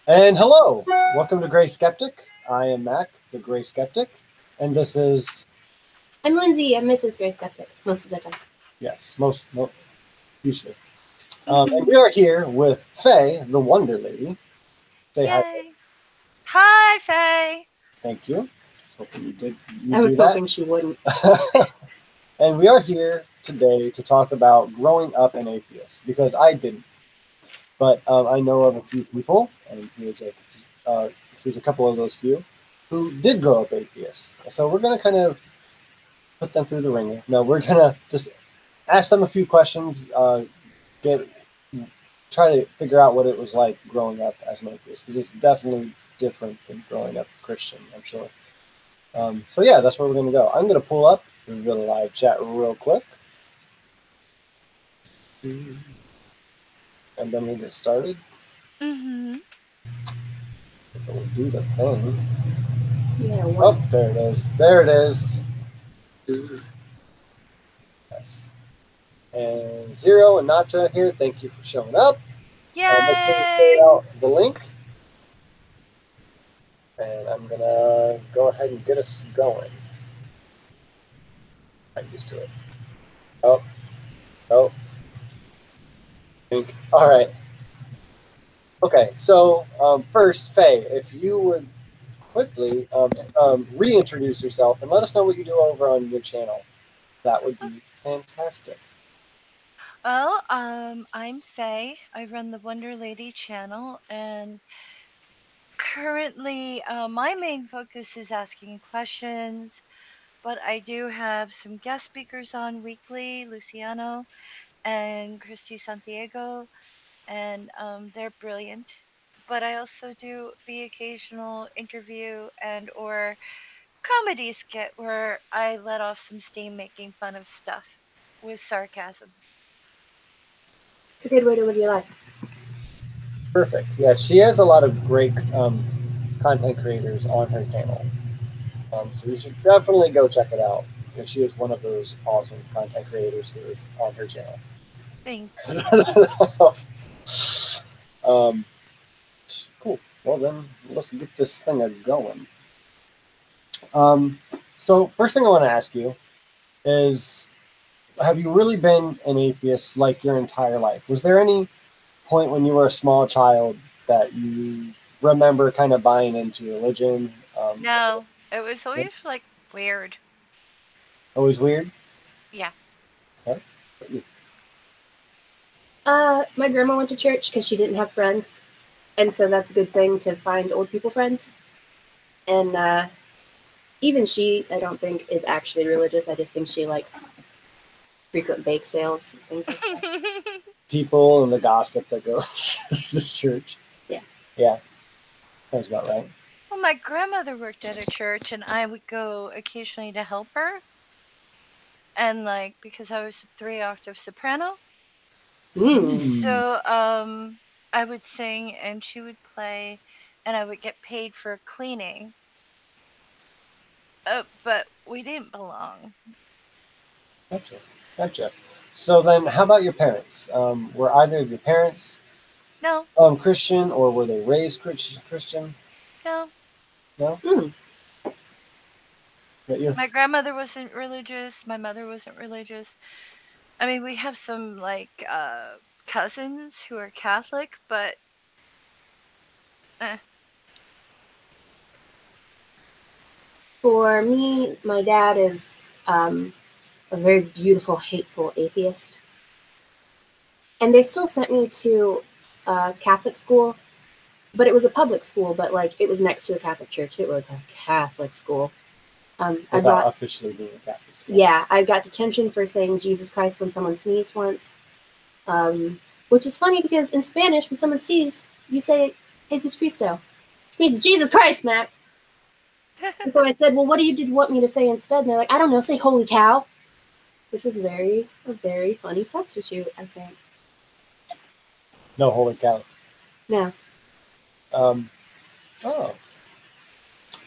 And hello, welcome to Gray Skeptic. I am Mac, the Gray Skeptic, and this is I'm Lindsay. I'm Mrs. Gray Skeptic most of the time. yes, most usually. And we are here with Faye, the Wonder Lady. Say hi. Yay. Hi, Faye. Thank you. I was hoping you I was do that. hoping she wouldn't. And we are here today to talk about growing up an atheist because I didn't, but I know of a few people, and here's a couple of those few who did grow up atheist. So we're gonna kind of put them through the ringer. No, we're gonna just ask them a few questions, try to figure out what it was like growing up as an atheist, because it's definitely different than growing up Christian, I'm sure. So yeah, that's where we're gonna go. I'm gonna pull up the live chat real quick, and then we'll get started. If it will do the thing. Yeah. Oh, there it is. There it is. Yes. And Zero and Nacha here. Thank you for showing up. Yay. Make sure you fill out the link. And I'm going to go ahead and get us going. I'm used to it. Oh. All right. Okay, so first, Faye, if you would quickly reintroduce yourself and let us know what you do over on your channel, that would be fantastic. Well, I'm Faye. I run the Wonder Lady channel, and currently my main focus is asking questions, but I do have some guest speakers on weekly, Luciano and Christy Santiago, and they're brilliant. But I also do the occasional interview and or comedy skit where I let off some steam making fun of stuff with sarcasm. It's a good way to live your life. Perfect. Yeah, she has a lot of great content creators on her channel. So you should definitely go check it out because she is one of those awesome content creators who is on her channel. Thank Cool. Well, then let's get this thing going. So first thing I want to ask you is, have you really been an atheist like your entire life? Was there any point when you were a small child that you remember kind of buying into religion? No, it was always like weird. Always weird? Yeah. Okay. My grandma went to church because she didn't have friends, and so that's a good thing to find old people friends. And even she, I don't think, is actually religious. I just think she likes frequent bake sales and things like that. People and the gossip that goes to this church. Yeah. Yeah. Sounds about right. Well, my grandmother worked at a church, and I would go occasionally to help her. And like because I was a 3-octave soprano, so I would sing and she would play, and I would get paid for cleaning. But we didn't belong. Gotcha. So then, how about your parents? Were either of your parents No. Christian, or were they raised Christian? No. No. My grandmother wasn't religious. My mother wasn't religious. I mean, we have some like cousins who are Catholic, but For me, my dad is a very beautiful, hateful atheist. And they still sent me to Catholic school, but it was a public school, but like it was next to a Catholic church. It was a Catholic school. Without officially being a Catholic school. Yeah, I got detention for saying Jesus Christ when someone sneezed once. Which is funny because in Spanish, when someone sneezes, you say Jesus Cristo. Which means Jesus Christ, Mac. And so I said, well, what do you want me to say instead? And they're like, I don't know, say holy cow. Which was a very funny substitute, I think. No holy cows. No. Oh.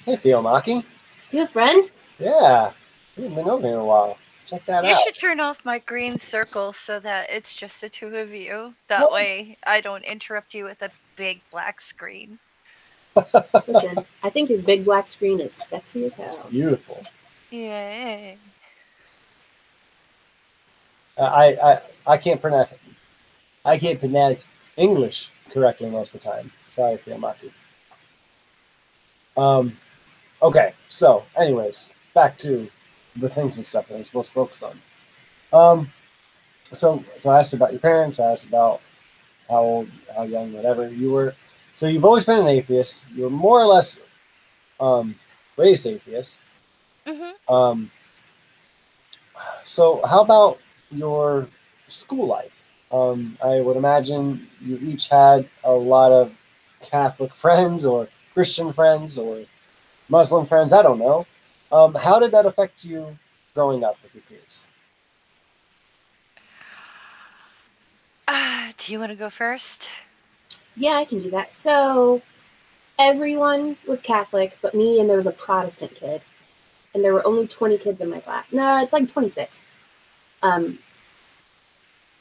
Hey, Theo Maki. Do you have friends? Yeah. We haven't been over here in a while. check that You out. should turn off my green circle so that it's just the two of you. That way I don't interrupt you with a big black screen. Listen, I think his big black screen is sexy as It's hell. beautiful. Yay. I can't pronounce English correctly most of the time. Sorry, Fiamaki. Okay, so anyways, back to the things and stuff that I'm supposed to focus on. So I asked about your parents. I asked about how old, how young, whatever you were. So you've always been an atheist. You're more or less raised atheist. Mm-hmm. So how about your school life? I would imagine you each had a lot of Catholic friends or Christian friends or Muslim friends. I don't know. How did that affect you growing up with your peers? Do you want to go first? Yeah, I can do that. So everyone was Catholic but me, and there was a Protestant kid. And there were only 20 kids in my class. No, it's like 26.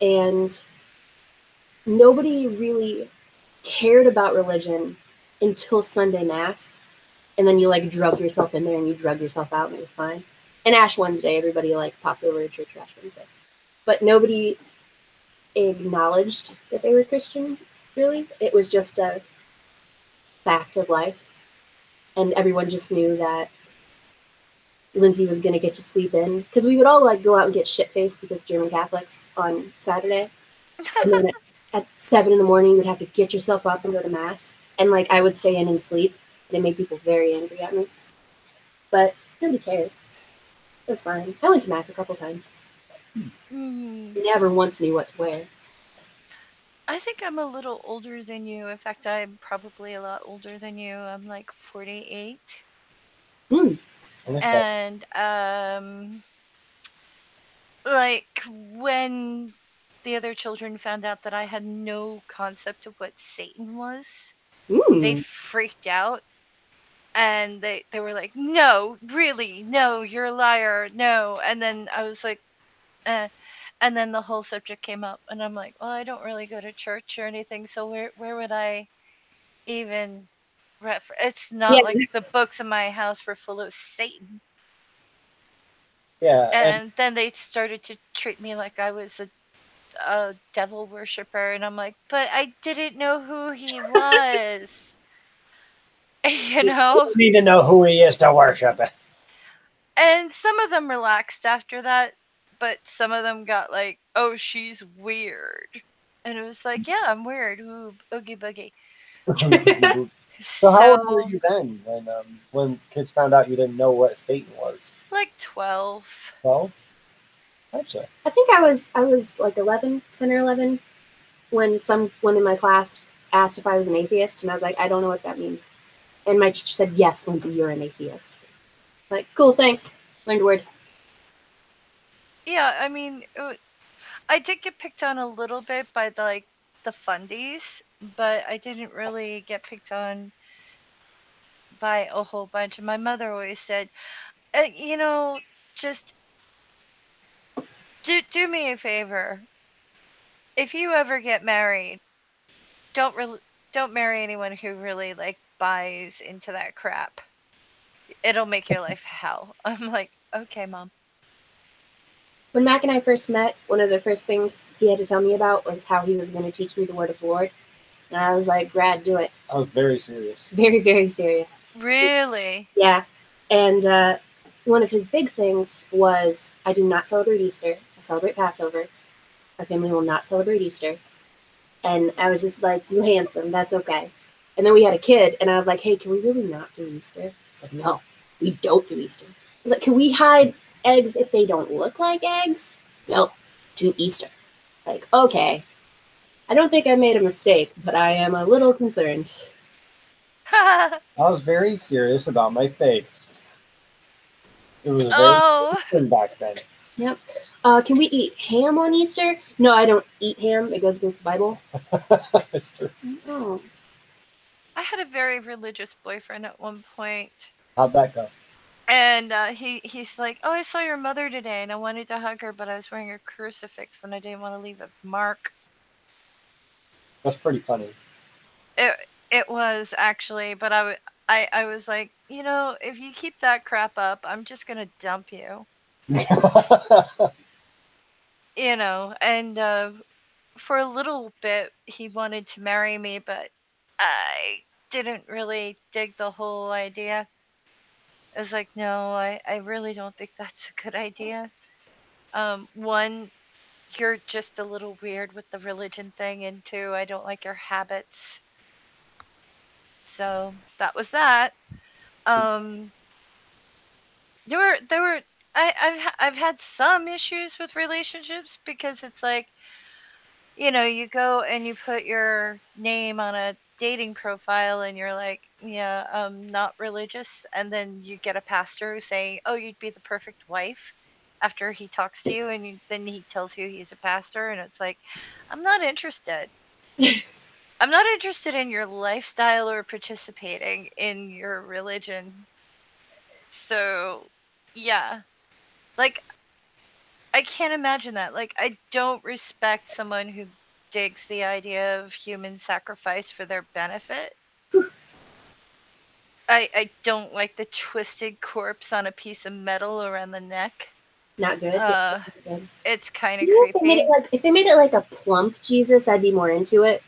And nobody really cared about religion until Sunday Mass. And then you like drug yourself in there and you drug yourself out and it was fine. And Ash Wednesday, everybody like popped over to church for Ash Wednesday. But nobody acknowledged that they were Christian, really. It was just a fact of life. And everyone just knew that Lindsay was going to get to sleep in. Because we would all like go out and get shit-faced because German Catholics on Saturday. And then at 7 in the morning, you'd have to get yourself up and go to Mass. And like I would stay in and sleep. And it made people very angry at me. But nobody cared. It was fine. I went to Mass a couple times. Never once knew what to wear. I think I'm a little older than you. In fact, I'm probably a lot older than you. I'm like 48. And like when the other children found out that I had no concept of what Satan was, they freaked out. And they were like, no, really, no, you're a liar, no. And then I was like, eh. And then the whole subject came up, and I'm like, well, I don't really go to church or anything, so where would I even refer? It's not like the books in my house were full of Satan. Yeah. And then they started to treat me like I was a devil worshiper, and I'm like, but I didn't know who he was. You know? You need to know who he is to worship. And some of them relaxed after that, but some of them got like, oh, she's weird. And it was like, yeah, I'm weird. Ooh, oogie boogie. So how old were you then when kids found out you didn't know what Satan was? Like 12. 12? Gotcha. I think I was like 11, 10 or 11 when someone in my class asked if I was an atheist, and I was like, I don't know what that means. And my teacher said, yes, Lindsay, you're an atheist. Like, cool, thanks. Learned a word. Yeah, I mean, I did get picked on a little bit by the fundies, but I didn't really get picked on by a whole bunch. And my mother always said, you know, just do me a favor. If you ever get married, don't marry anyone who really like buys into that crap. It'll make your life hell. I'm like, okay, Mom. When Mac and I first met, one of the first things he had to tell me about was how he was going to teach me the word of the Lord. And I was like, Brad, do it. I was very serious. Very, very serious. Really? Yeah. And one of his big things was, I do not celebrate Easter. I celebrate Passover. Our family will not celebrate Easter. And I was just like, you handsome, that's okay. And then we had a kid, and I was like, hey, can we really not do Easter? He's like, no, we don't do Easter. I was like, can we hide eggs if they don't look like eggs? No, do Easter. Like, okay. I don't think I made a mistake, but I am a little concerned. I was very serious about my faith. It was very back then. Yep. Can we eat ham on Easter? No, I don't eat ham. It goes against the Bible. That's true. Oh. I had a very religious boyfriend at one point. How'd that go? And he's like, oh, I saw your mother today, and I wanted to hug her, but I was wearing a crucifix, and I didn't want to leave a mark. That's pretty funny. It was actually, but I was like, if you keep that crap up, I'm just gonna dump you. And for a little bit he wanted to marry me, but I didn't really dig the whole idea. I was like, no, I really don't think that's a good idea. One, you're just a little weird with the religion thing, and two, I don't like your habits. So that was that. Um, there were I've had some issues with relationships because it's like, you go and you put your name on a dating profile and you're like, yeah, not religious, and then you get a pastor saying, oh, you'd be the perfect wife after he talks to you, and then he tells you he's a pastor, and it's like, I'm not interested. I'm not interested in your lifestyle or participating in your religion. So, yeah. Like, I can't imagine that. Like, I don't respect someone who digs the idea of human sacrifice for their benefit. I don't like the twisted corpse on a piece of metal around the neck. Not good. Uh, Not good. it's kind of If they made creepy. if they made it like a plump Jesus, I'd be more into it.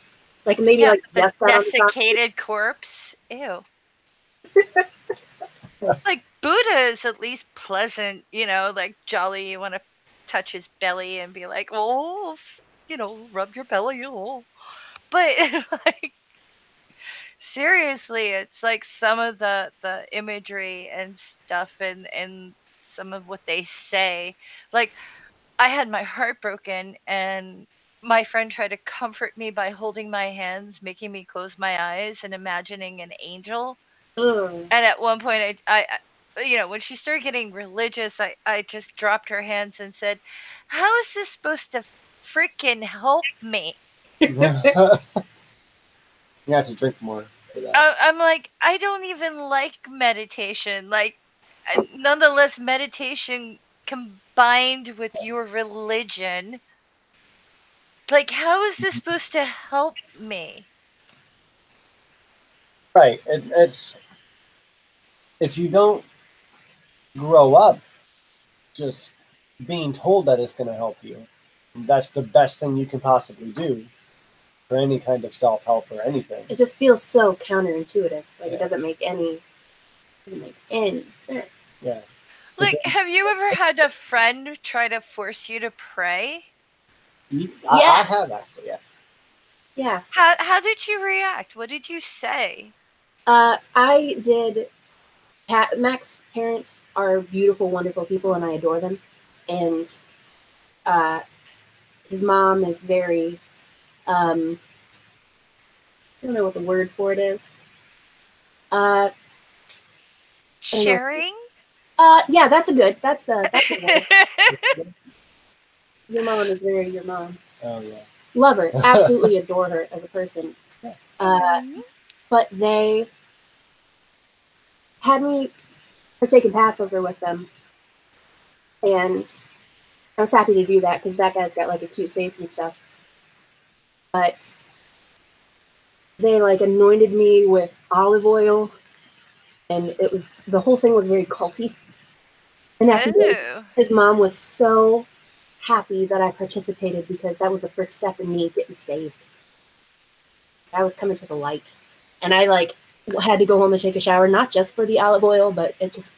Like maybe Yeah, like the just that on the top. desiccated corpse. Ew. Like, Buddha is at least pleasant, like jolly. You want to touch his belly and be like, oh, rub your belly. Oh. But like, seriously, it's like some of the imagery and stuff, and some of what they say. Like, I had my heart broken, and my friend tried to comfort me by holding my hands, making me close my eyes and imagining an angel. Ugh. And at one point, when she started getting religious, I just dropped her hands and said, how is this supposed to freaking help me? You have to drink more for that. I'm like, I don't even like meditation. Like, nonetheless, meditation combined with your religion. Like, how is this supposed to help me? Right. It's if you don't grow up just being told that it's going to help you, that's the best thing you can possibly do for any kind of self-help or anything. It just feels so counterintuitive. Like Yeah. it doesn't make any sense. Yeah. Like, have you ever had a friend try to force you to pray? I have actually, yeah. Yeah. How did you react? What did you say? I did. Mac's parents are beautiful, wonderful people, and I adore them. And his mom is very, I don't know what the word for it is. Sharing? Yeah, that's a word. Your mom is very your mom. Oh yeah. Love her, absolutely adore her as a person. But they had me partake in Passover with them, and I was happy to do that because that guy's got like a cute face and stuff. But they like anointed me with olive oil, and the whole thing was very culty. And after his mom was so happy that I participated because that was the first step in me getting saved. I was coming to the light, and I like had to go home and take a shower, not just for the olive oil, but it just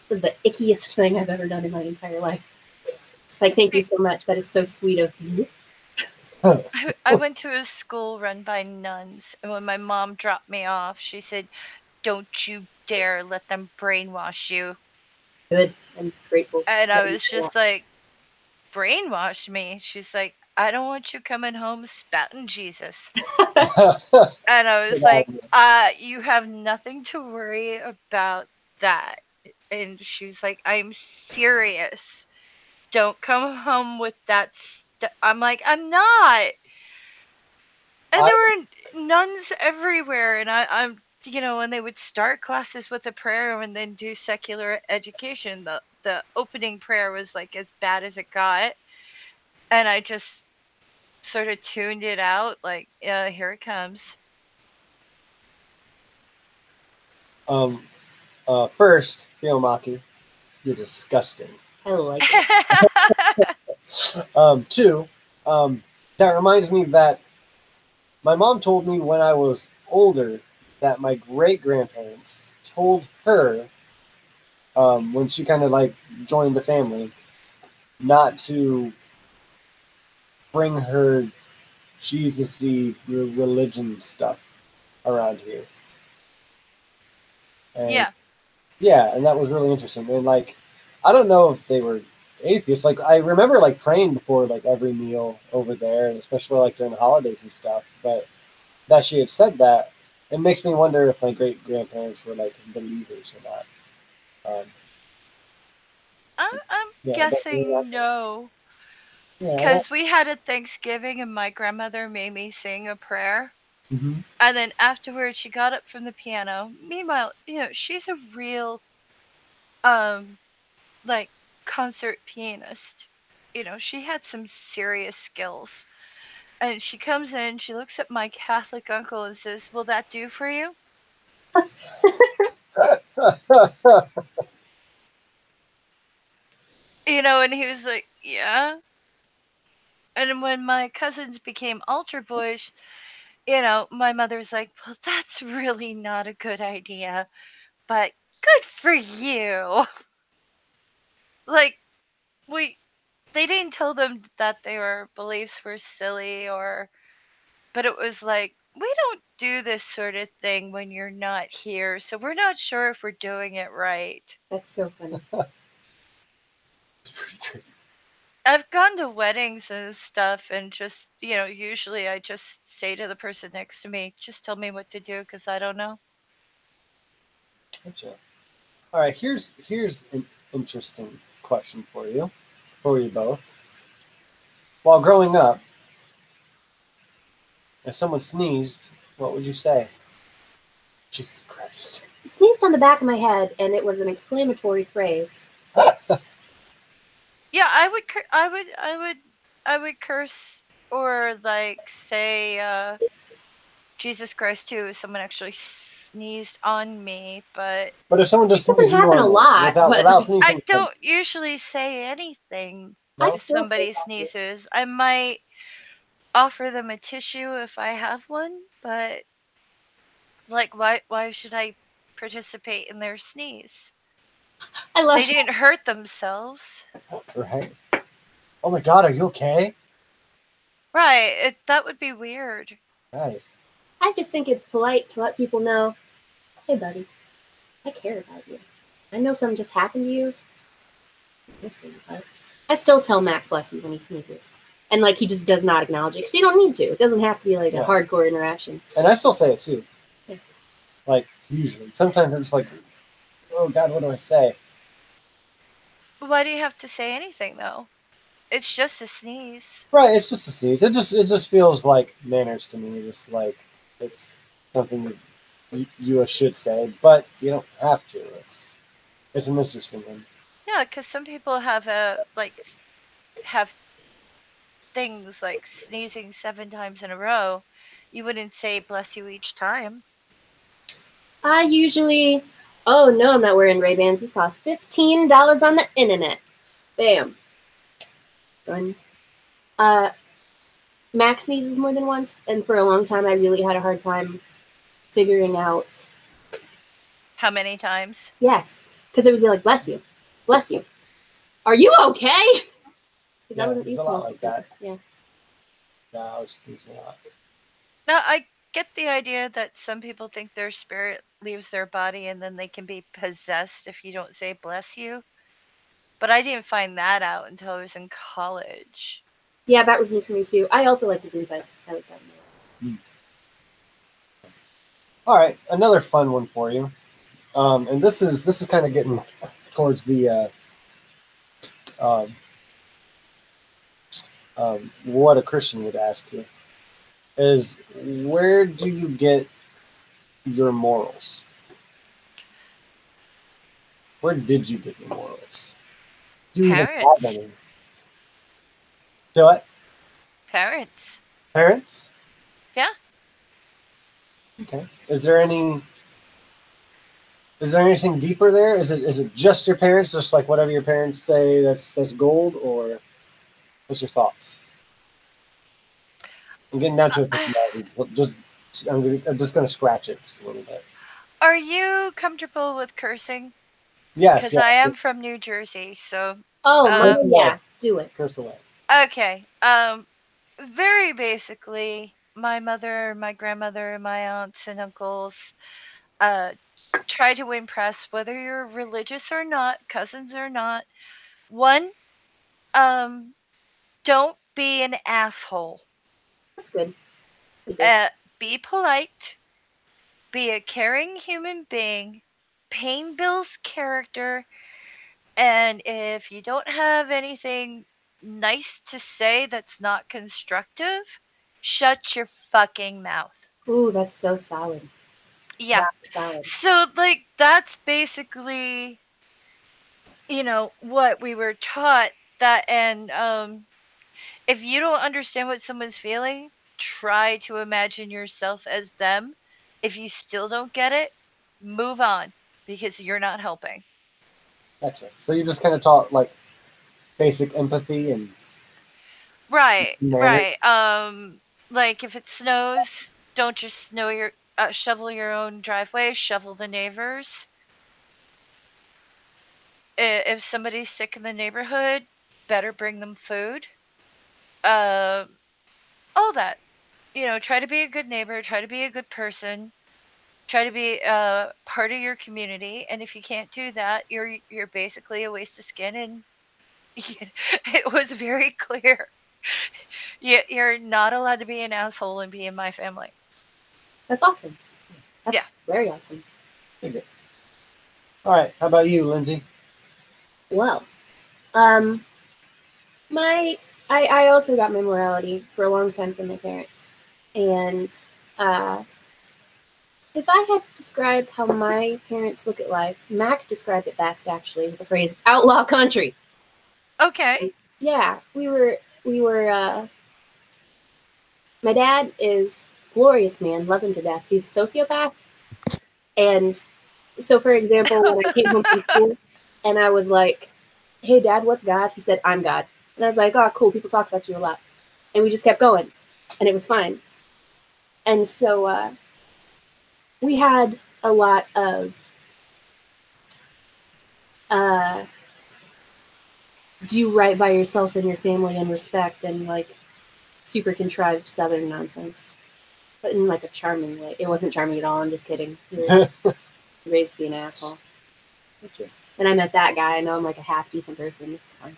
was the ickiest thing I've ever done in my entire life. Just like, thank you so much. That is so sweet of you. I went to a school run by nuns, and when my mom dropped me off, she said, don't you dare let them brainwash you. Good. I'm grateful. And I was just like, brainwash me? She's like, I don't want you coming home spouting Jesus. And I was like, you have nothing to worry about that. And she was like, I'm serious. Don't come home with that stuff. I'm like, I'm not. And there were nuns everywhere, and when they would start classes with a prayer and then do secular education, the opening prayer was like as bad as it got, and I just sort of tuned it out. Like, here it comes. First, Theomaki, you're disgusting. I like it. Two, that reminds me that my mom told me when I was older that my great grandparents told her when she kind of like joined the family not to bring her Jesus-y religion stuff around here. And Yeah. and that was really interesting. And like, I don't know if they were atheists. Like, I remember like praying before like every meal over there, and especially like during the holidays and stuff. But that she had said that, it makes me wonder if my great grandparents were like believers or not. I'm Yeah, guessing no. yeah. Because we had a Thanksgiving and my grandmother made me sing a prayer. Mm-hmm. And then afterwards, she got up from the piano. Meanwhile, she's a real, like, concert pianist. She had some serious skills. And she comes in, she looks at my Catholic uncle and says, "Will that do for you?" And he was like, "Yeah." And when my cousins became altar boys, my mother's like, "Well, that's really not a good idea, but good for you." Like, they didn't tell them that their beliefs were silly but it was like, we don't do this sort of thing when you're not here, so we're not sure if we're doing it right. That's so funny. It's pretty great. I've gone to weddings and stuff, and just, usually I just say to the person next to me, just tell me what to do because I don't know. Gotcha. All right, here's an interesting question for you both. While growing up, if someone sneezed, what would you say? Jesus Christ. He sneezed on the back of my head, and it was an exclamatory phrase. Yeah, I would curse or like say Jesus Christ too if someone actually sneezed on me, but But if someone just It doesn't sneezes happen a normal, lot, but without I sneezing, don't usually say anything No? I if still say somebody bless you. sneezes. I might offer them a tissue if I have one, but like why should I participate in their sneeze? I love They didn't hurt themselves. right? Oh my God, are you okay? Right, that would be weird. Right. I just think it's polite to let people know, hey, buddy, I care about you. I know something just happened to you. I still tell Mac bless you when he sneezes. And like he just does not acknowledge it because you don't need to. It doesn't have to be like a Yeah. hardcore interaction. And I still say it too. Yeah. Like, usually. Sometimes it's like, oh God, what do I say? Why do you have to say anything though? It's just a sneeze. Right, it's just a sneeze. It just feels like manners to me. Just like it's something you should say, but you don't have to. It's an interesting thing. Yeah, because some people have have things like sneezing 7 times in a row. You wouldn't say bless you each time. I usually, oh no, I'm not wearing Ray-Bans. This costs $15 on the internet. Bam. Done. Max sneezes more than once, and for a long time I really had a hard time figuring out. How many times? Yes, because it would be like, bless you. Bless you. Are you okay? Because I wasn't there's used a to lot multiple like that. sneezes. Yeah. Yeah, I was sneezing a lot. Now, I get the idea that some people think their spirit leaves their body and then they can be possessed if you don't say bless you. But I didn't find that out until I was in college. Yeah, that was new for me too. I also like the Zoom type. I like that one. All right, another fun one for you. And this is kind of getting towards the what a Christian would ask you is, where do you get your morals? Where did you get your morals? Do you even have Parents. any? Do what? Parents. Parents? Yeah. Okay. Is there anything deeper there? Is it just your parents, just like whatever your parents say that's gold, or what's your thoughts? I'm getting down to a Uh, personality. I'm just gonna scratch it just a little bit. Are you comfortable with cursing? Yes, Because yeah. I am from New Jersey, so Oh Curse man, um away. yeah, do it. Curse away. okay. Very basically, my mother, my grandmother, my aunts and uncles uh try to impress, whether you're religious or not, cousins or not. One, um don't be an asshole. That's good. Good basic. Be polite, be a caring human being, Pain Bill's character, and if you don't have anything nice to say that's not constructive, shut your fucking mouth. Ooh, that's so solid. Yeah. Solid. So, like, that's basically, what we were taught. That, and if you don't understand what someone's feeling, try to imagine yourself as them. If you still don't get it, move on, because you're not helping. Gotcha. So you just kind of taught like basic empathy and Right, manners. right. Like if it snows, don't just shovel your own driveway, shovel the neighbors. If somebody's sick in the neighborhood, better bring them food. Uh, all that. Try to be a good neighbor, try to be a good person, try to be part of your community, and if you can't do that, you're basically a waste of skin, and it was very clear. You're not allowed to be an asshole and be in my family. That's awesome. Yeah. That's very awesome. Okay. All right. How about you, Lindsay? Well, um, I also got my morality for a long time from my parents, and uh, if I had to describe how my parents look at life, Mac described it best actually with the phrase "outlaw country." Okay. Yeah, we were. My dad is glorious man, love him to death. He's a sociopath, and so for example, when I came home from school and I was like, "Hey, Dad, what's God?" He said, "I'm God," and I was like, "Oh, cool. People talk about you a lot," and we just kept going, and it was fine. And so we had a lot of uh, do right by yourself and your family and respect and like super contrived Southern nonsense, but in like a charming way. It wasn't charming at all. I'm just kidding. You were raised to be an asshole. Okay. And I met that guy. I know I'm like a half decent person. It's fine.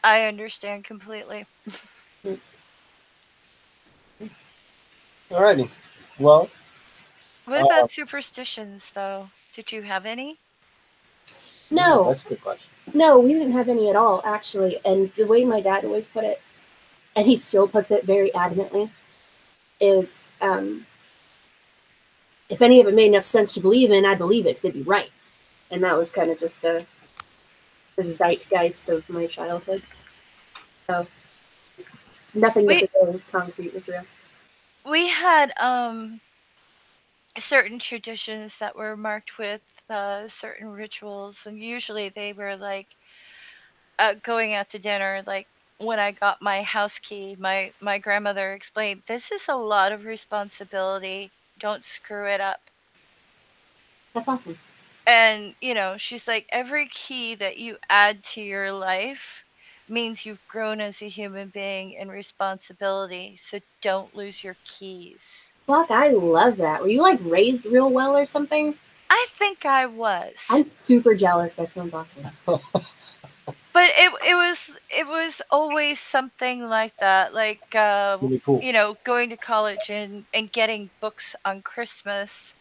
I understand completely. All righty. Well, What about superstitions, though? Did you have any? No, that's a good question. no, we didn't have any at all, actually. And the way my dad always put it, and he still puts it very adamantly, is if any of it made enough sense to believe in, I'd believe it because it'd be right. And that was kind of just the zeitgeist of my childhood. So nothing that We was very concrete was real. we had certain traditions that were marked with certain rituals, and usually they were like going out to dinner. Like when I got my house key, my grandmother explained, "This is a lot of responsibility. Don't screw it up." That's awesome. And she's like, every key that you add to your life means you've grown as a human being in responsibility, so don't lose your keys. Fuck, I love that. Were you like raised real well or something? I think I was. I'm super jealous. That sounds awesome. But it was always something like that, like Really cool. going to college and getting books on Christmas.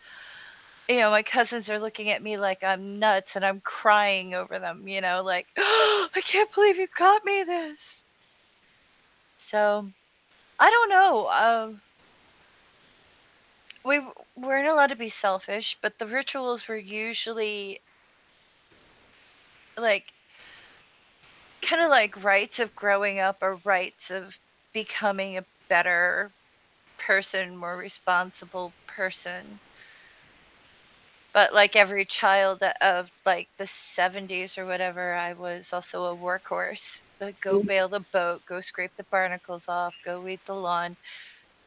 My cousins are looking at me like I'm nuts, and I'm crying over them, like, oh, I can't believe you got me this. So, I don't know. we weren't allowed to be selfish, but the rituals were usually like kind of like rites of growing up or rites of becoming a better person, more responsible person. But like every child of like the 70s or whatever, I was also a workhorse. Go bail the boat, go scrape the barnacles off, go weed the lawn,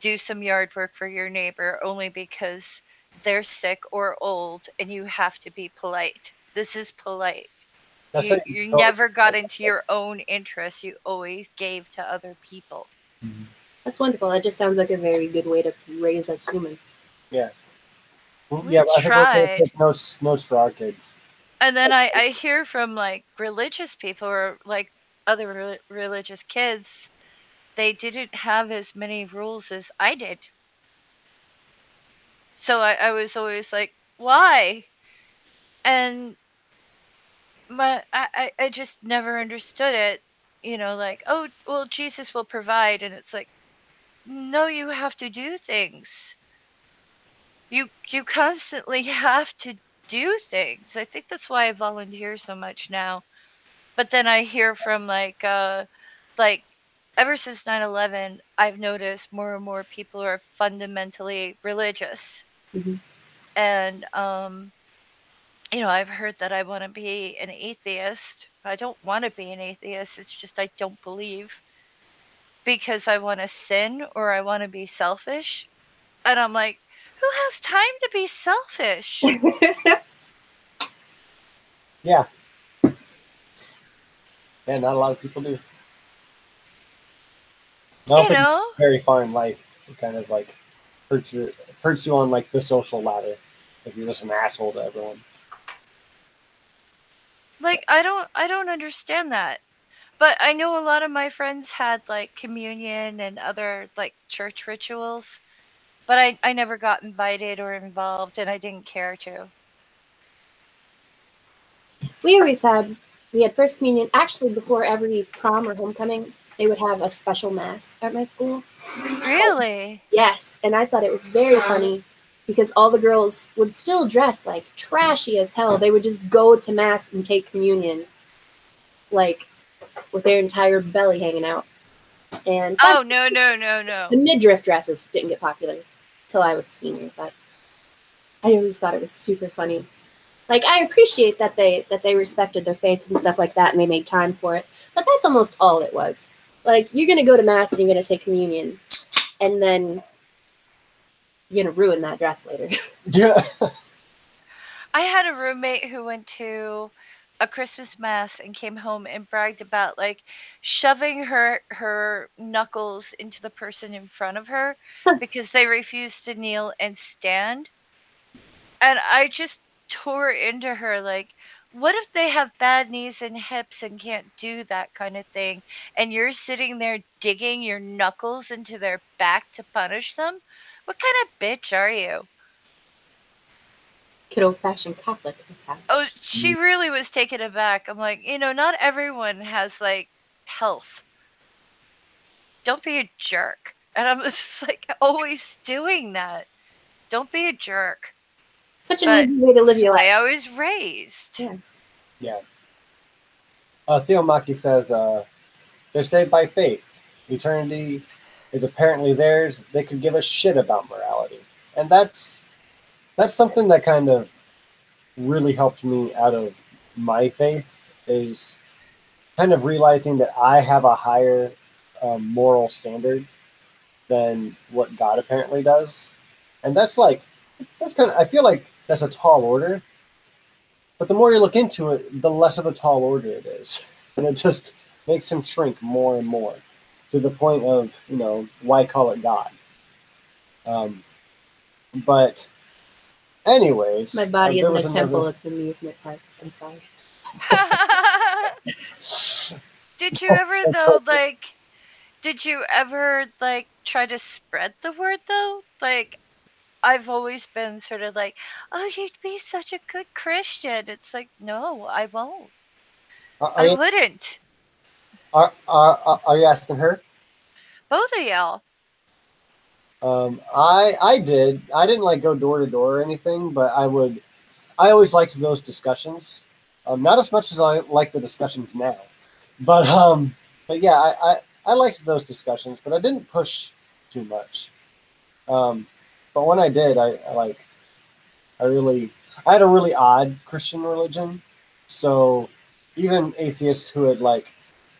do some yard work for your neighbor only because they're sick or old and you have to be polite. This is polite. That's how You you never got into your own interests. You always gave to other people. That's wonderful. That just sounds like a very good way to raise a human. Yeah. We Yeah, I think we're going to tried. take notes for our kids. And then I hear from like religious people or like other religious kids, they didn't have as many rules as I did. So I was always like, why? And I just never understood it. You know, like, oh, well, Jesus will provide. And it's like, no, you have to do things. You constantly have to do things. I think that's why I volunteer so much now. But then I hear from like ever since 9/11, I've noticed more and more people are fundamentally religious. Mm-hmm. And you know, I've heard that I want to be an atheist. I don't want to be an atheist. It's just I don't believe because I want to sin or I want to be selfish. And I'm like, who has time to be selfish? Yeah. Yeah, not a lot of people do. I don't You think know, very far in life it kind of like hurts you on like the social ladder if you're just an asshole to everyone. like I don't understand that. But I know a lot of my friends had like communion and other like church rituals, but I never got invited or involved and I didn't care to. We had first communion. Actually, before every prom or homecoming, they would have a special mass at my school. Really? Yes, and I thought it was very funny because all the girls would still dress like trashy as hell. They would just go to mass and take communion, like with their entire belly hanging out. And Oh, no. the midriff dresses didn't get popular until I was a senior, but I always thought it was super funny. Like I appreciate that they respected their faith and stuff like that and they made time for it. But that's almost all it was. Like you're gonna go to mass and you're gonna take communion and then you're gonna ruin that dress later. Yeah. I had a roommate who went to a Christmas mass and came home and bragged about like shoving her knuckles into the person in front of her because they refused to kneel and stand. And I just tore into her like, what if they have bad knees and hips and can't do that kind of thing and you're sitting there digging your knuckles into their back to punish them? What kind of bitch are you? Good old fashioned Catholic. That's how. Oh, she really was taken aback. I'm like, you know, not everyone has like health. Don't be a jerk. And I'm just like always doing that. Don't be a jerk. Such an But easy way to live it's the your way life. I was raised. Yeah. Yeah. Theo Maki says they're saved by faith. Eternity is apparently theirs. They could give a shit about morality. And that's something that kind of really helped me out of my faith is kind of realizing that I have a higher moral standard than what God apparently does. And that's kind of, I feel like that's a tall order. But the more you look into it, the less of a tall order it is. And it just makes him shrink more and more to the point of, why call it God? But anyways, My body there isn't a was temple, another. it's an amusement park. I'm sorry. Did you ever though like did you ever like try to spread the word though? Like I've always been sort of like, "Oh, you'd be such a good Christian." It's like, "No, I won't. Are, are I you wouldn't." are you asking her? Both of y'all. I did. I didn't like go door to door or anything, but I would. I always liked those discussions. Not as much as I like the discussions now, but yeah, I liked those discussions, but I didn't push too much. Um, but when I did, I really I had a really odd Christian religion, so even atheists who had like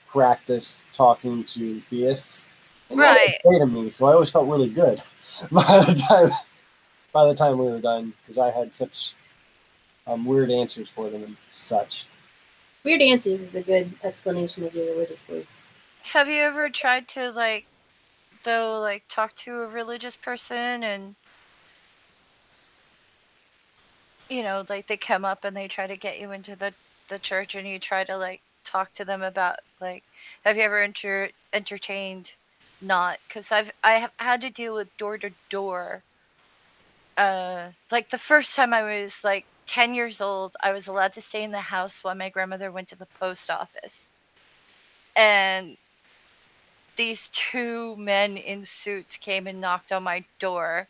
practiced talking to theists, they never Right. say to me, so I always felt really good by the time by the time we were done because I had such weird answers for them and such. Weird answers is a good explanation of your religious beliefs. Have you ever tried to talk to a religious person and they come up and they try to get you into the church and you try to talk to them about have you ever entertained not because I have had to deal with door to door. Like the first time I was like 10 years old, I was allowed to stay in the house while my grandmother went to the post office. And these two men in suits came and knocked on my door.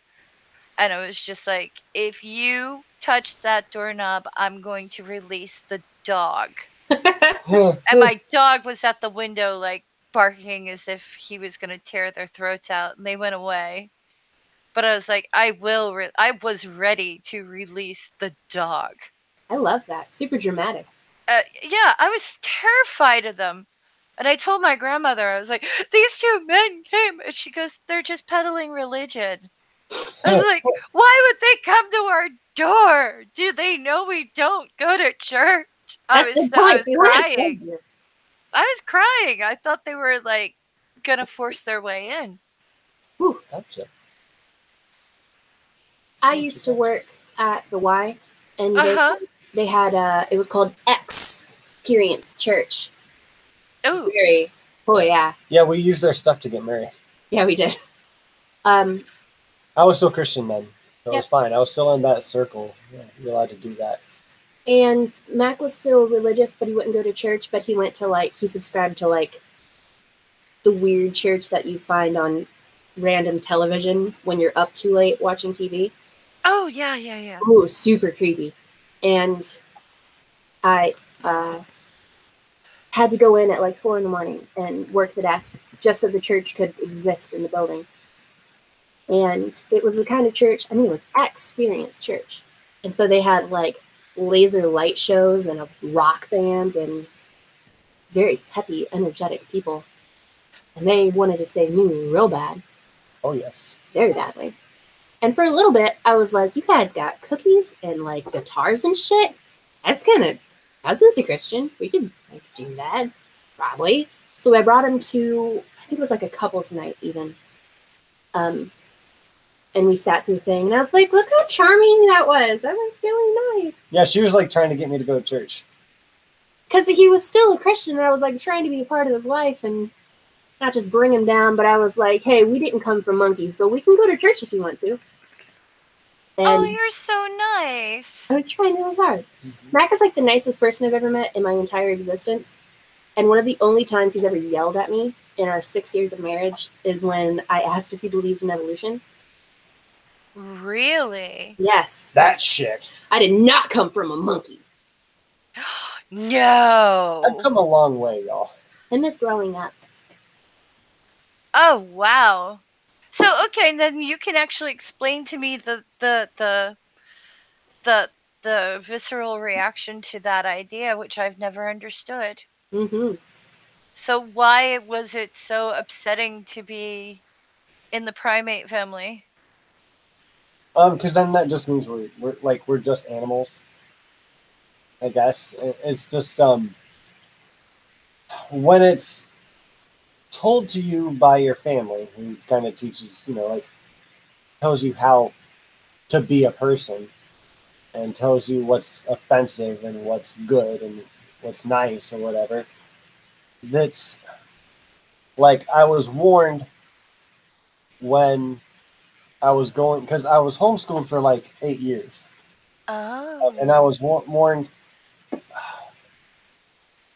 And it was just like, if you touch that doorknob, I'm going to release the dog. And my dog was at the window, like barking as if he was going to tear their throats out. And they went away. But I was like, I was ready to release the dog. I love that. Super dramatic. Yeah, I was terrified of them. And I told my grandmother, I was like, these two men came. And she goes, they're just peddling religion. I was like, why would they come to our door? Do they know we don't go to church? I That's was the point. crying. I was crying. I thought they were like gonna force their way in. Whew. Gotcha. I used to work at the Y, and they had it was called Experience Church. Oh, Yeah. Yeah, we used their stuff to get married. Yeah, we did. I was still Christian then, so it was Yep. fine. I was still in that circle. Yeah, you're allowed to do that. And Mac was still religious, but he wouldn't go to church. But he went to he subscribed to the weird church that you find on random television when you're up too late watching TV. Oh, yeah. Ooh, super creepy. And I had to go in at 4 a.m. and work the desk just so the church could exist in the building. And it was the kind of church, it was Experience Church. And so they had laser light shows and a rock band and very peppy, energetic people. And they wanted to save me real bad. Oh, yes. Very badly. And for a little bit, I was like, you guys got cookies and guitars and shit? That's Mr. Christian. We could do that, probably. So I brought him to, I think it was a couple's night even. And we sat through the thing, and I was like, look how charming that was. That was really nice. Yeah, she was trying to get me to go to church. Because he was still a Christian, and I was trying to be a part of his life and not just bring him down, but I was like, hey, we didn't come from monkeys, but we can go to church if you want to. And oh, you're so nice. I was trying really hard. Mm-hmm. Mac is the nicest person I've ever met in my entire existence. And one of the only times he's ever yelled at me in our 6 years of marriage is when I asked if he believed in evolution. Really? Yes. That shit. I did not come from a monkey. No. I've come a long way, y'all. I miss growing up. Oh, wow. So, okay, then you can actually explain to me the visceral reaction to that idea, which I've never understood. Mm-hmm. So why was it so upsetting to be in the primate family? Because then that just means we're just animals. I guess it's just when it's told to you by your family, who kind of teaches, tells you how to be a person, and tells you what's offensive and what's good and what's nice or whatever. That's I was warned when I was going, because I was homeschooled for 8 years. Oh. And I was warned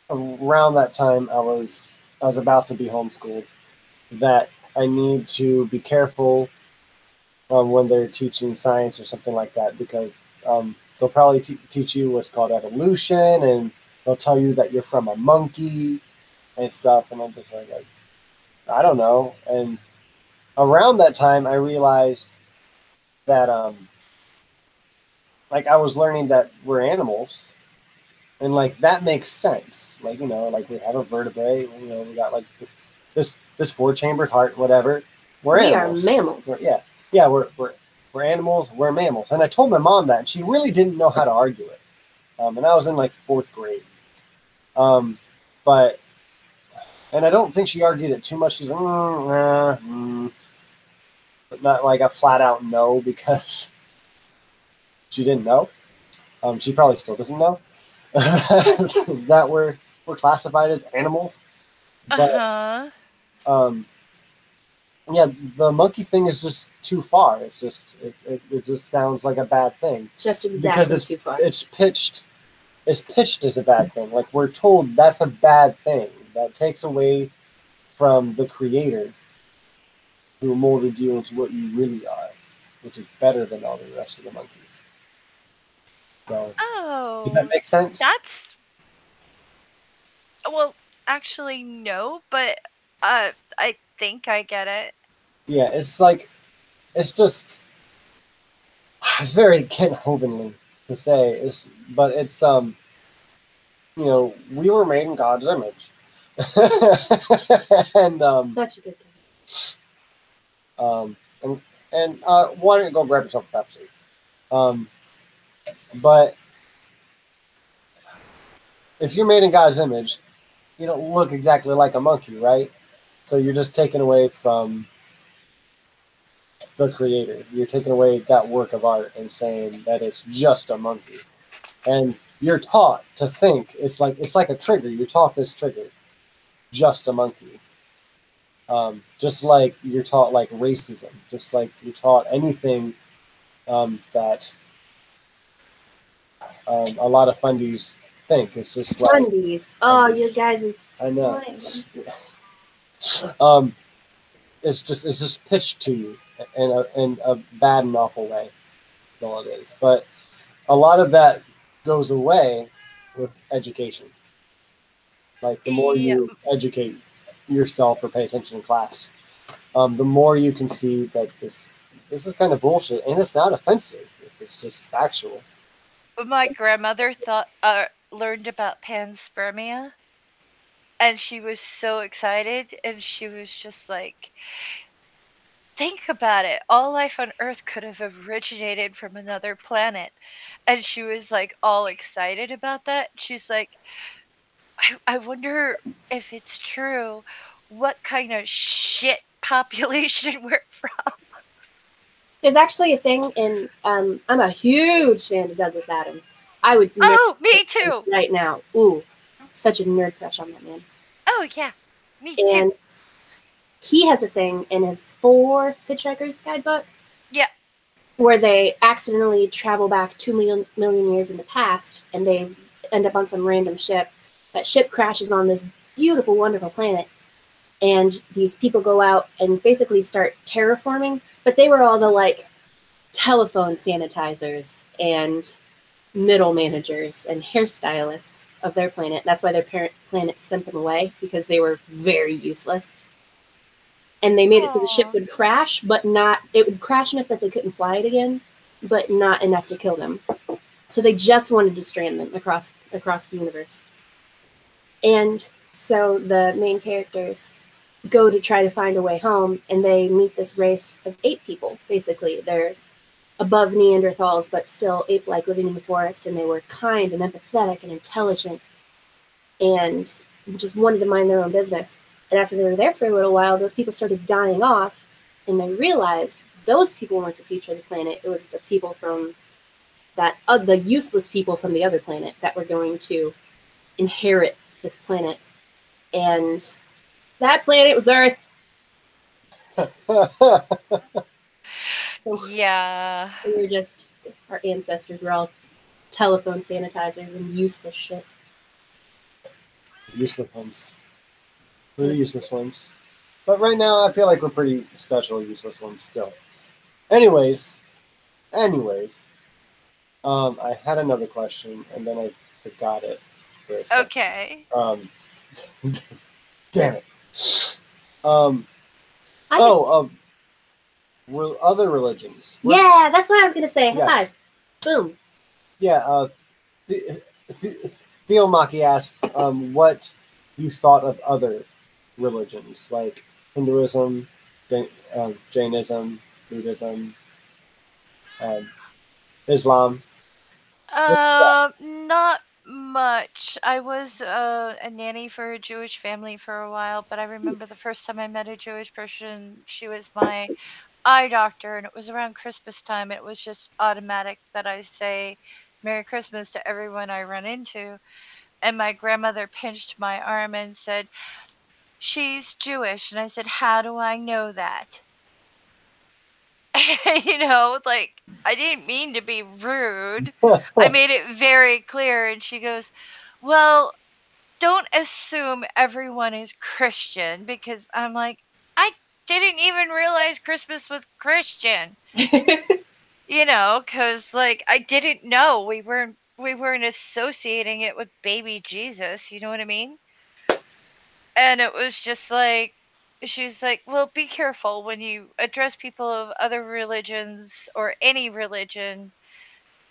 around that time I was about to be homeschooled that I need to be careful when they're teaching science or something like that, because they'll probably teach you what's called evolution, and they'll tell you that you're from a monkey and stuff. And I'm just like, I don't know. And around that time, I realized that like I was learning that we're animals, and like that makes sense. Like, you know, like we have a vertebrae, you know, we got like this four-chambered heart, whatever. We're We animals. are mammals. Yeah, we're animals. We're mammals. And I told my mom that, and she really didn't know how to argue it. And I was in like 4th grade. But and I don't think she argued it too much. She's like, but not like a flat out no, because she didn't know. She probably still doesn't know that we're classified as animals. But um, yeah, the monkey thing is just too far. It's just it just sounds like a bad thing. Just exactly because too far. It's pitched as a bad thing. Like, we're told that's a bad thing. That takes away from the creator who molded you into what you really are, which is better than all the rest of the monkeys. So, does that Oh, make sense? that's well, actually no, but I think I get it. Yeah, it's like it's just it's very Kent Hovenly to say, but it's you know, we were made in God's image. And Such a good thing. um and why don't you go grab yourself a Pepsi? But if you're made in God's image, you don't look exactly like a monkey, right? So you're just taken away from the creator. You're taking away that work of art and saying that it's just a monkey. And you're taught to think it's like a trigger. You're taught this trigger, just a monkey. Just like you're taught like racism, just like you're taught anything that a lot of fundies think. It's just like Fundies. Oh, you fundies. guys is I know. smiling. It's just pitched to you in a bad and awful way. That's all it is. But a lot of that goes away with education. Like, the more Yeah, you educate yourself or pay attention in class, the more you can see that this is kind of bullshit, and it's not offensive. It's just factual. my grandmother learned about panspermia, and she was so excited, and she was just like, think about it. All life on Earth could have originated from another planet. And she was like all excited about that. She's like, I wonder if it's true what kind of shit population we're from. There's actually a thing in I'm a huge fan of Douglas Adams. I would marry Oh, me him too. right now. Ooh, such a nerd crush on that man. Oh, yeah, me And too. he has a thing in his 4th Hitchhiker's Guidebook Yeah. where they accidentally travel back 2 million years in the past, and they end up on some random ship. That ship crashes on this beautiful, wonderful planet, and these people go out and basically start terraforming, but they were all the like telephone sanitizers and middle managers and hairstylists of their planet. That's why their parent planet sent them away, because they were very useless. And they made it so the ship Aw. would crash, but not, it would crash enough that they couldn't fly it again, but not enough to kill them. So they just wanted to strand them across the universe. And so the main characters go to try to find a way home, and they meet this race of ape people. Basically, they're above Neanderthals, but still ape-like, living in the forest, and they were kind and empathetic and intelligent, and just wanted to mind their own business. And after they were there for a little while, those people started dying off, and they realized those people weren't the future of the planet. It was the people from that, the useless people from the other planet that were going to inherit this planet. And that planet was Earth. Yeah. We were just, our ancestors were all telephone sanitizers and useless shit. Useless ones. We're the useless ones. But right now, I feel like we're pretty special useless ones still. Anyways, I had another question and then I forgot it for a second. Okay. Damn it. Other religions. Yeah, that's what I was gonna say. High Yes. five. Boom. Yeah. Theo Maki asks, what you thought of other religions like Hinduism, Jainism, Buddhism, Islam. Not much. I was a nanny for a Jewish family for a while, but I remember the first time I met a Jewish person, she was my eye doctor, and it was around Christmas time. It was just automatic that I say Merry Christmas to everyone I run into. And my grandmother pinched my arm and said, "She's Jewish." And I said, "How do I know that?" Like, I didn't mean to be rude. I made it very clear. And she goes, "Well, don't assume everyone is Christian," because I'm like, I didn't even realize Christmas was Christian. Because like I didn't know we weren't associating it with baby Jesus. You know what I mean? And it was just like she's like, "Well, be careful when you address people of other religions or any religion."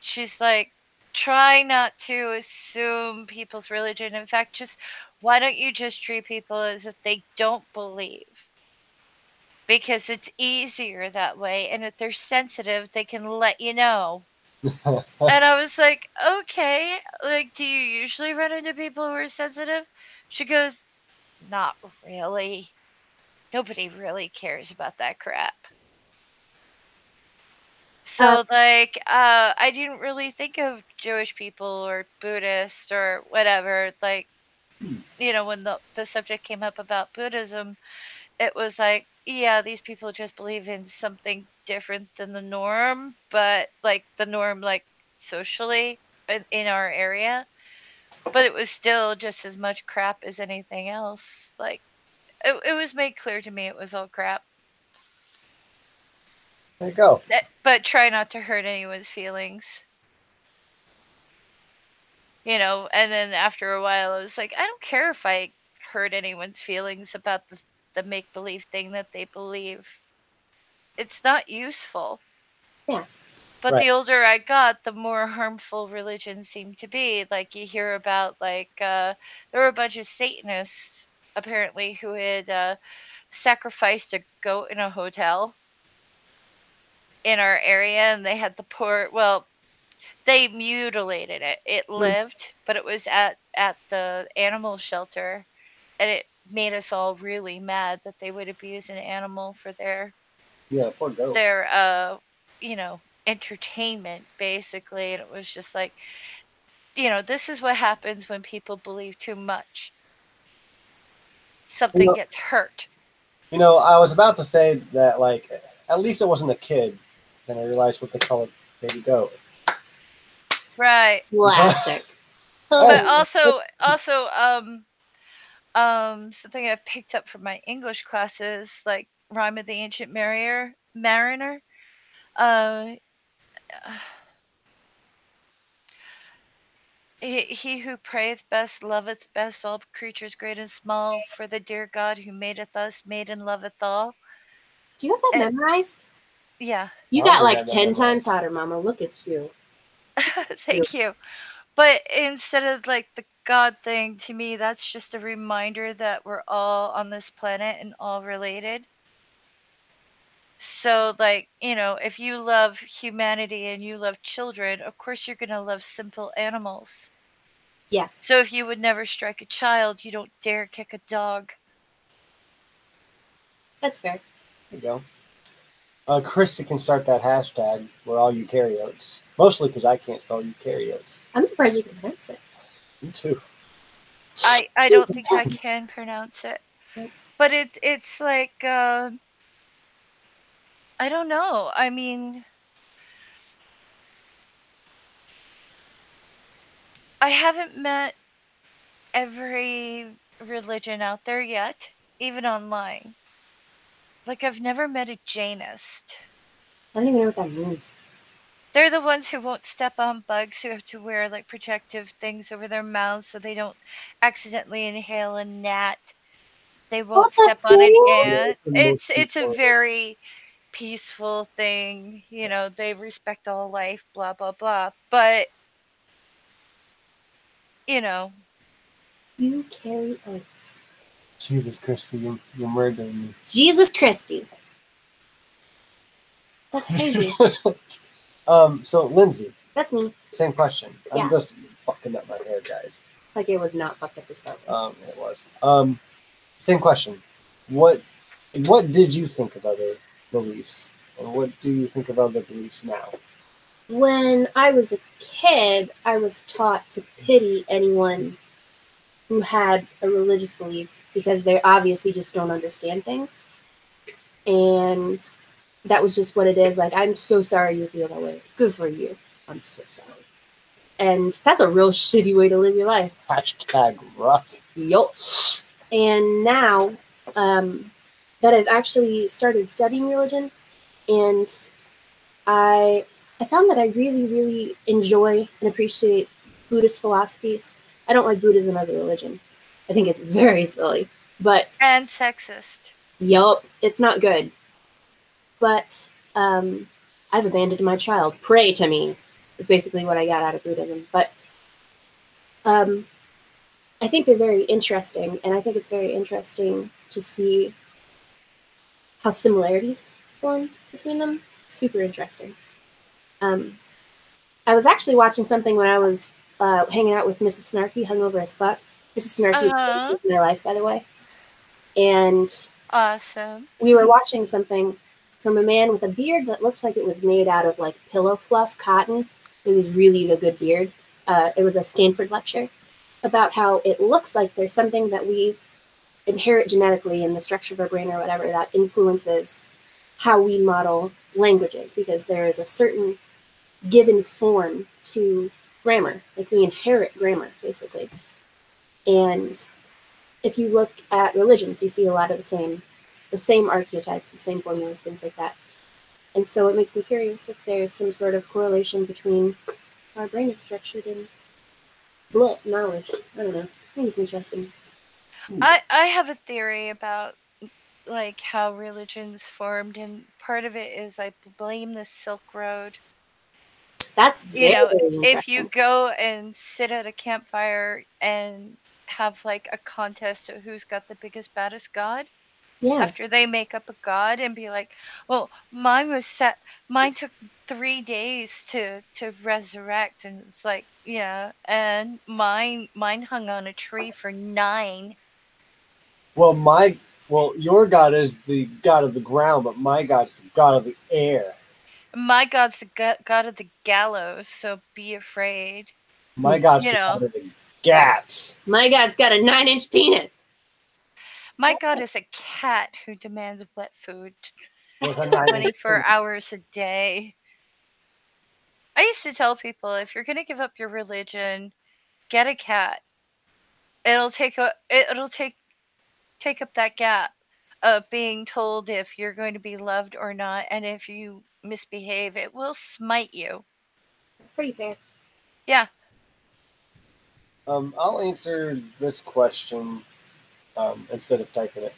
She's like, "Try not to assume people's religion. In fact, just why don't you just treat people as if they don't believe? Because it's easier that way, and if they're sensitive, they can let you know." And I was like, "Okay, like, do you usually run into people who are sensitive?" She goes, "Not really. Nobody really cares about that crap." So, like, I didn't really think of Jewish people or Buddhists or whatever. Like, when the subject came up about Buddhism, it was like, yeah, these people just believe in something different than the norm, but like the norm, like socially in our area. But it was still just as much crap as anything else. Like, it was made clear to me it was all crap. There you go. But try not to hurt anyone's feelings. And then after a while, I was like, I don't care if I hurt anyone's feelings about the make believe thing that they believe. It's not useful. Yeah. But Right. the older I got, the more harmful religion seemed to be. Like, you hear about, like, there were a bunch of Satanists, apparently, who had sacrificed a goat in a hotel in our area, and they had the poor, well, they mutilated it. It lived, but it was at the animal shelter, and it made us all really mad that they would abuse an animal for their Poor goat. entertainment, basically. And it was just like, this is what happens when people believe too much. Something gets hurt. I was about to say that, like, at least it wasn't a kid. Then I realized what they call a baby goat. Right. Classic. But also, something I've picked up from my English classes, like Rhyme of the Ancient Mariner. Uh, he who prayeth best loveth best all creatures great and small, for the dear God who madeth us made and loveth all. Do you have that memorized? Yeah. You got like 10 times hotter, Mama. Look at you. Thank you. But instead of like the God thing, to me, that's just a reminder that we're all on this planet and all related. So, like, if you love humanity and you love children, of course you're going to love simple animals. Yeah. So if you would never strike a child, you don't dare kick a dog. That's fair. There you go. Christy can start that hashtag, we're all eukaryotes. Mostly because I can't spell eukaryotes. I'm surprised you can pronounce it. Me too. I don't think I can pronounce it. But it's like, I don't know. I mean, I haven't met every religion out there yet, even online. Like, I've never met a Jainist. I don't even know what that means. They're the ones who won't step on bugs, who have to wear like protective things over their mouths so they don't accidentally inhale a gnat. They won't What's a step on an thing? ant. Yeah, most It's a people- very peaceful thing. You know, they respect all life, blah blah blah. But you know, You carry oats. Jesus Christy, you're murdering me. Jesus Christy. That's crazy. So Lindsay, That's me. same question. Yeah. I'm just fucking up my hair, guys. Like it was not fucked up to start with. It was. Same question. What did you think of other beliefs? Or what do you think of other beliefs now? When I was a kid, I was taught to pity anyone who had a religious belief because they obviously just don't understand things. And that was just what it is. Like, I'm so sorry you feel that way. Good for you. I'm so sorry. And that's a real shitty way to live your life. Hashtag rough. Yup. And now that I've actually started studying religion, and I found that I really, really enjoy and appreciate Buddhist philosophies. I don't like Buddhism as a religion. I think it's very silly. But and sexist. yup, it's not good. But I've abandoned my child. Pray to me is basically what I got out of Buddhism. But I think they're very interesting, and I think it's very interesting to see how similarities form between them. Super interesting. I was actually watching something when I was hanging out with Mrs. Snarky, hungover as fuck. Mrs. Snarky is in my life, by the way. And Awesome. we were watching something from a man with a beard that looks like it was made out of like pillow fluff, cotton. It was really a good beard. It was a Stanford lecture about how it looks like there's something that we inherit genetically in the structure of our brain or whatever that influences how we model languages, because there is a certain given form to grammar. Like, we inherit grammar, basically. And if you look at religions, you see a lot of the same archetypes, the same formulas, things like that. And so it makes me curious if there's some sort of correlation between how our brain is structured and knowledge. I don't know. I think it's interesting. I have a theory about like how religions formed, and part of it is I blame the Silk Road. That's You very know, interesting. if you go and sit at a campfire and have like a contest of who's got the biggest, baddest god, Yeah, after they make up a god and be like, well, mine took 3 days to resurrect, and it's like, yeah, and mine hung on a tree for 9. Well, your God is the God of the ground, but my God's the God of the air. My god's the god of the gallows, so be afraid. My God's You the know, God of the gaps. my God's got a 9-inch penis. my god is a cat who demands wet food With a 9-inch 24 penis. hours a day. I used to tell people, if you're gonna give up your religion, get a cat. It'll take up that gap of being told if you're going to be loved or not, and if you misbehave, it will smite you. That's pretty fair. Yeah. I'll answer this question instead of typing it.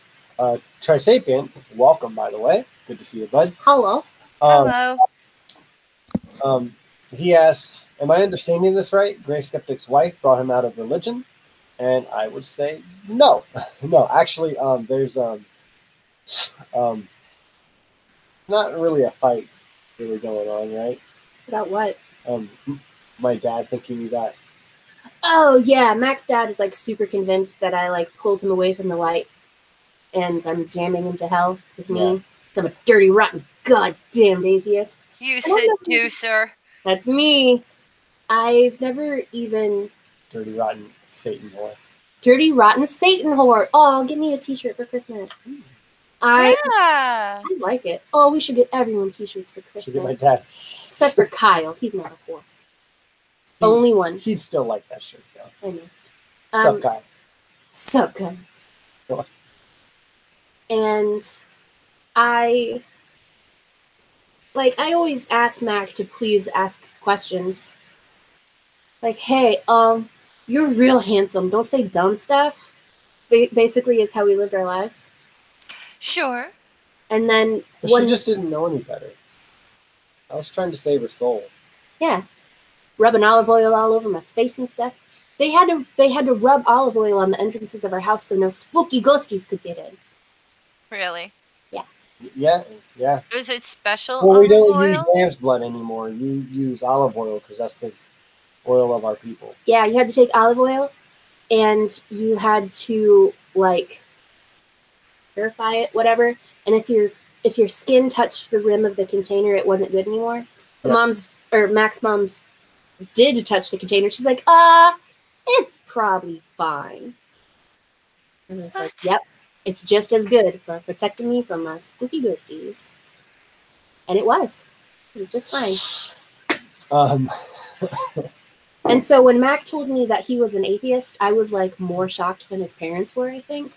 Trisapient, welcome, by the way. Good to see you, bud. Hello. Hello. He asked, am I understanding this right? Gray Skeptic's wife brought him out of religion? And I would say no. No, actually, there's not really a fight really going on, right? About what? My dad thinking he got... Oh, yeah. Mac's dad is like super convinced that I like pulled him away from the light and I'm damning him to hell with me. I'm a dirty, rotten, goddamn atheist. You I don't know. seducer. That's me. I've never even... Dirty, rotten Satan whore. Dirty, rotten Satan whore. Oh, give me a t-shirt for Christmas. I like it. Oh, we should get everyone t-shirts for Should get my Christmas. dad. Except for Kyle. He's not a whore. Only one. He'd still like that shirt, though. I know. Sup, guy? Sup, guy? Go on. And I like, I always asked Mac to please ask questions. Like, hey, you're real handsome. Don't say dumb stuff. Basically, is how we lived our lives. Sure. And then But she just didn't know any better. I was trying to save her soul. Yeah, rubbing olive oil all over my face and stuff. They had to rub olive oil on the entrances of our house so no spooky ghosties could get in. Really? Yeah. Is it special Well, we olive don't use oil? ram's blood anymore. You use olive oil because that's the oil of our people. Yeah, you had to take olive oil, and you had to like purify it, whatever. And if your skin touched the rim of the container, it wasn't good anymore. Yeah. Mac's mom's did touch the container. She's like, it's probably fine. And I was like, What? yep, it's just as good for protecting me from my spooky ghosties. And it was. It was just fine. And so when Mac told me that he was an atheist, I was like more shocked than his parents were, I think.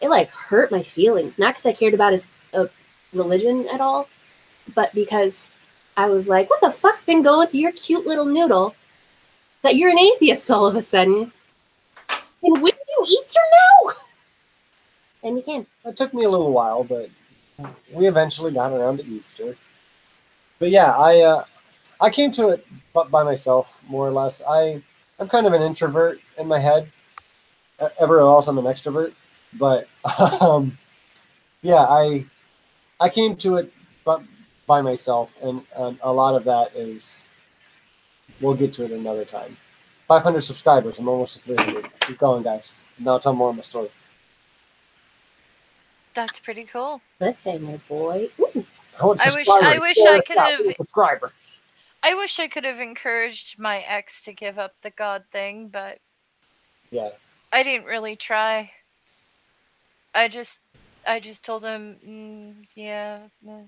It like hurt my feelings. Not because I cared about his religion at all, but because I was like, what the fuck's been going with your cute little noodle that you're an atheist all of a sudden? And we do Easter now? And we can. It took me a little while, but we eventually got around to Easter. But yeah, I came to it by myself, more or less. I'm kind of an introvert in my head. Everywhere else, I'm an extrovert. But yeah, I came to it by myself, and a lot of that is, we'll get to it another time. 500 subscribers. I'm almost to 300. Keep going, guys. Now I'll tell more of my story. That's pretty cool. Cliffhanger, boy. Ooh. I wish I could have subscribers. I wish I could have encouraged my ex to give up the God thing, but Yeah. I didn't really try. I just told him, yeah, no.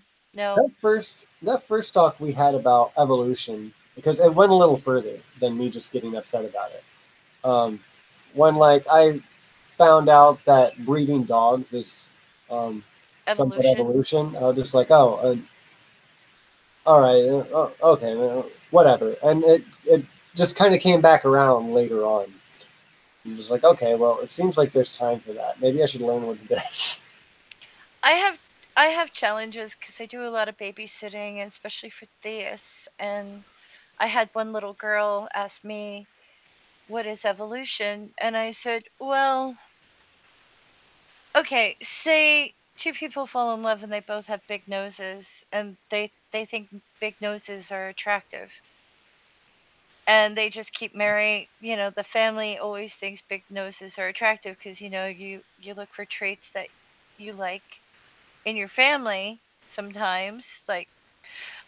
That first talk we had about evolution, because it went a little further than me just getting upset about it. When like I found out that breeding dogs is somewhat evolution, I was just like, oh, all right, okay, whatever. And it just kind of came back around later on. I'm just like, okay, well, it seems like there's time for that. Maybe I should learn what it is. I have challenges because I do a lot of babysitting, and especially for theists. And I had one little girl ask me, "What is evolution?" And I said, "Well, okay, say two people fall in love and they both have big noses, and they think big noses are attractive, and they just keep marrying. You know, the family always thinks big noses are attractive because you look for traits that you like in your family sometimes, like."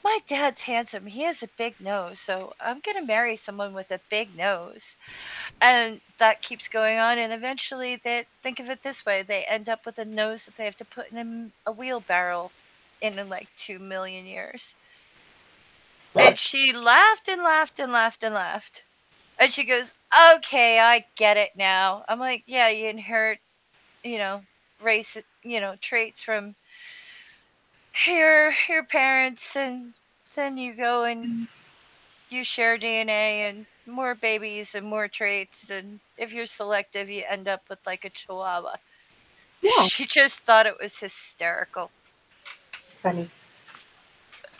My dad's handsome. He has a big nose, so I'm going to marry someone with a big nose. And that keeps going on, and eventually they think of it this way. They end up with a nose that they have to put in a wheelbarrow in like 2 million years. And she laughed and laughed and laughed and laughed. And she goes, "Okay, I get it now." I'm like, "Yeah, you inherit, you know, race, traits from your parents, and then you go and you share DNA and more babies and more traits, and if you're selective you end up with like a chihuahua." Yeah, She just thought it was hysterical. it's funny.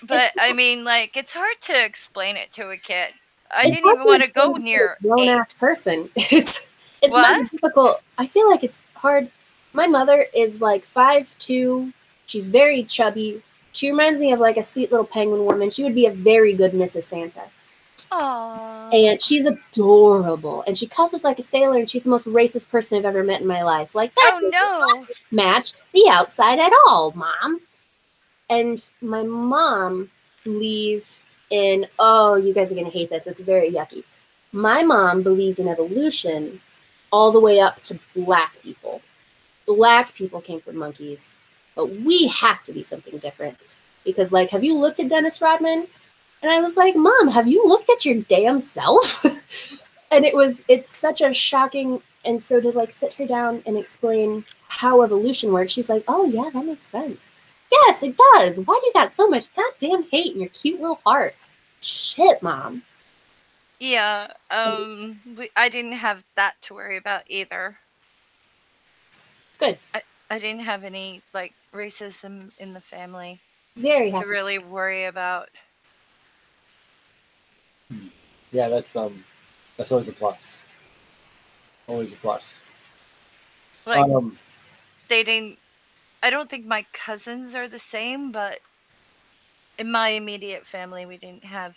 But I mean, like, it's hard to explain it to a kid. I It's didn't hard even to want to explain go to near a grown-ass apes. person. It's What? not difficult. I feel like it's hard. My mother is like 5'2". She's very chubby. She reminds me of like a sweet little penguin woman. She would be a very good Mrs. Santa. Aww. And she's adorable. And she cusses like a sailor, and she's the most racist person I've ever met in my life. Like, that Oh does no. not match the outside at all, Mom. And my mom believed in, oh, you guys are going to hate this. It's very yucky. My mom believed in evolution all the way up to black people. Black people came from monkeys, but we have to be something different. Because, like, have you looked at Dennis Rodman? And I was like, Mom, have you looked at your damn self? And it's such a shocking, and so to like sit her down and explain how evolution works, she's like, oh yeah, that makes sense. Yes, it does. Why do you got so much goddamn hate in your cute little heart? Shit, Mom. Yeah, I didn't have that to worry about either. It's good. I didn't have any, like, racism in the family Very to happy. really worry about. Yeah, that's always a plus. Always a plus. Like, they didn't. I don't think my cousins are the same, but in my immediate family, we didn't have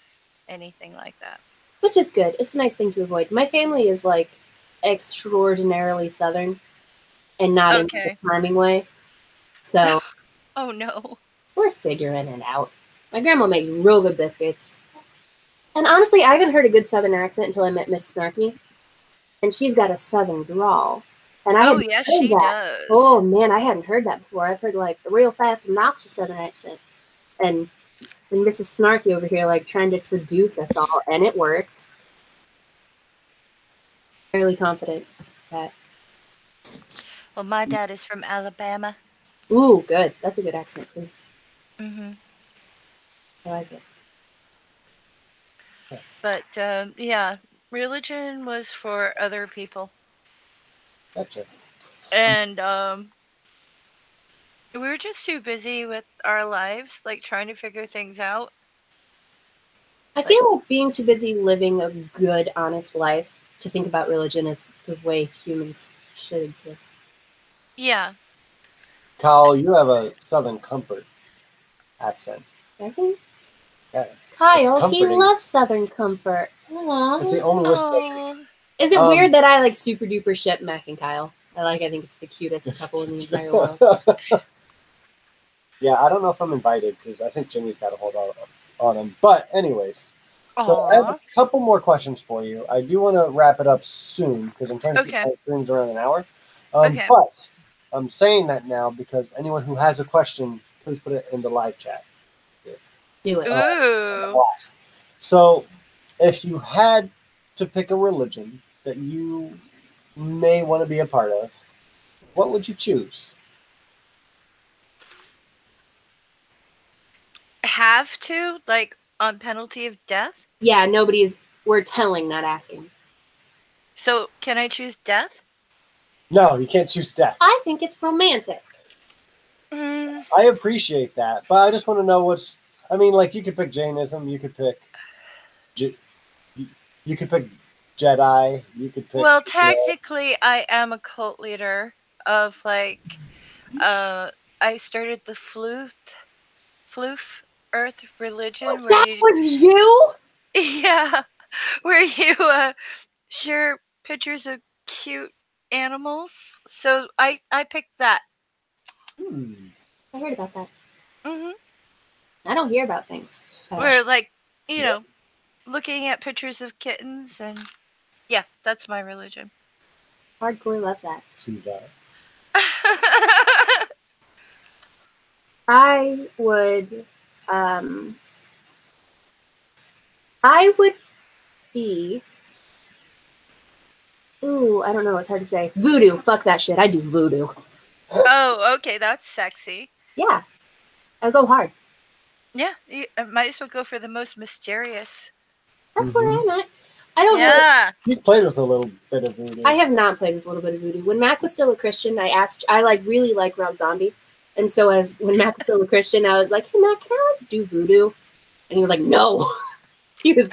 anything like that. Which is good. It's a nice thing to avoid. My family is like extraordinarily Southern and not in a charming way. So Oh no. we're figuring it out. My grandma makes real good biscuits. And honestly, I haven't heard a good Southern accent until I met Miss Snarky. And she's got a Southern drawl. And I hadn't yes, heard she that. does. Oh man, I hadn't heard that before. I've heard like the real fast, obnoxious Southern accent. And Mrs. Snarky over here like trying to seduce us all, and it worked. Fairly confident that. Well, my dad is from Alabama. Ooh, good. That's a good accent too. Mm-hmm. I like it. But yeah, religion was for other people. Gotcha. And we were just too busy with our lives, like trying to figure things out. I feel like being too busy living a good, honest life to think about religion is the way humans should exist. Yeah. Kyle, you have a Southern comfort accent. Does he? Yeah. Kyle, he loves Southern comfort. Aww. It's the only whiskey. Is it weird that I like super duper ship Mac and Kyle? I think it's the cutest couple in the entire world. Yeah, I don't know if I'm invited because I think Jimmy's got a hold on him. But anyways, so I have a couple more questions for you. I do want to wrap it up soon because I'm trying to keep my streams around an hour. But I'm saying that now because anyone who has a question, please put it in the live chat. Do it. So, if you had to pick a religion that you may want to be a part of, what would you choose? Have to? Like, on penalty of death? Yeah, we're telling, not asking. So, can I choose death? No, you can't choose death. I think it's romantic. I appreciate that, but I just want to know what's... I mean, like, you could pick Jainism, you could pick... You could pick Jedi, you could pick... Well, technically, I am a cult leader of, like... I started the Floof Earth religion where that was you? Yeah, where you share pictures of cute animals. So I picked that. I heard about that. Mhm. I don't hear about things. So. Where, like, you know, looking at pictures of kittens, and yeah, that's my religion. Hardcore love that. She's I would be... Ooh, I don't know. It's hard to say. Voodoo. Fuck that shit. I do voodoo. Oh, okay. That's sexy. Yeah. I'll go hard. Yeah. You might as well go for the most mysterious. That's where I'm at. I don't know. Yeah. You've played with a little bit of voodoo. I have not played with a little bit of voodoo. When Mac was still a Christian, I really like Rob Zombie. And so when Mac was still a Christian, I was like, hey, Mac, can I do voodoo? And he was like, no. He was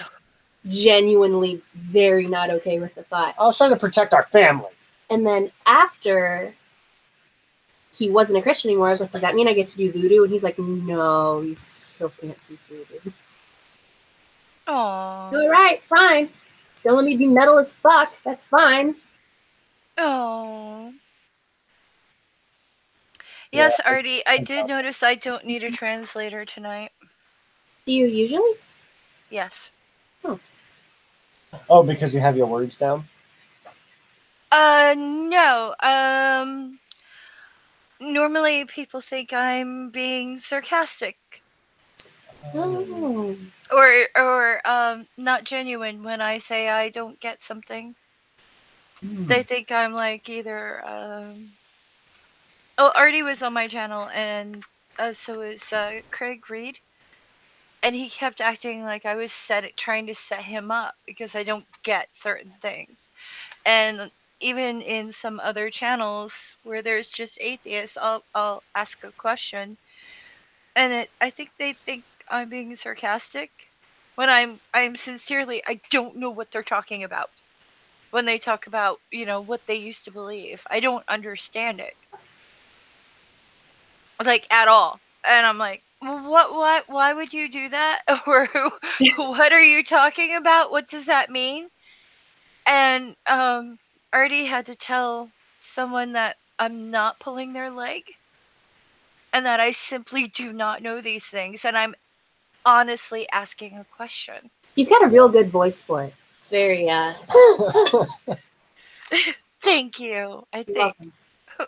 genuinely very not okay with the thought. I was trying to protect our family. And then after he wasn't a Christian anymore, I was like, does that mean I get to do voodoo? And he's like, no, you still can't do voodoo. Aww. All right, fine. Don't let me be metal as fuck. That's fine. Oh. Yes, Artie, I did notice I don't need a translator tonight. Do you usually? Yes. Oh, because you have your words down? No. Normally people think I'm being sarcastic. Oh. Or not genuine when I say I don't get something. They think I'm like either Oh, Artie was on my channel and so it was Craig Reed, and he kept acting like I was trying to set him up because I don't get certain things. And even in some other channels where there's just atheists, I'll ask a question, and I think they think I'm being sarcastic when I'm sincerely, I don't know what they're talking about. When they talk about, what they used to believe, I don't understand it, like, at all. And I'm like, what, why would you do that? Or what are you talking about? What does that mean? And I already had to tell someone that I'm not pulling their leg and that I simply do not know these things, and I'm honestly asking a question. You've got a real good voice for it. It's very Thank you. I You're think. welcome.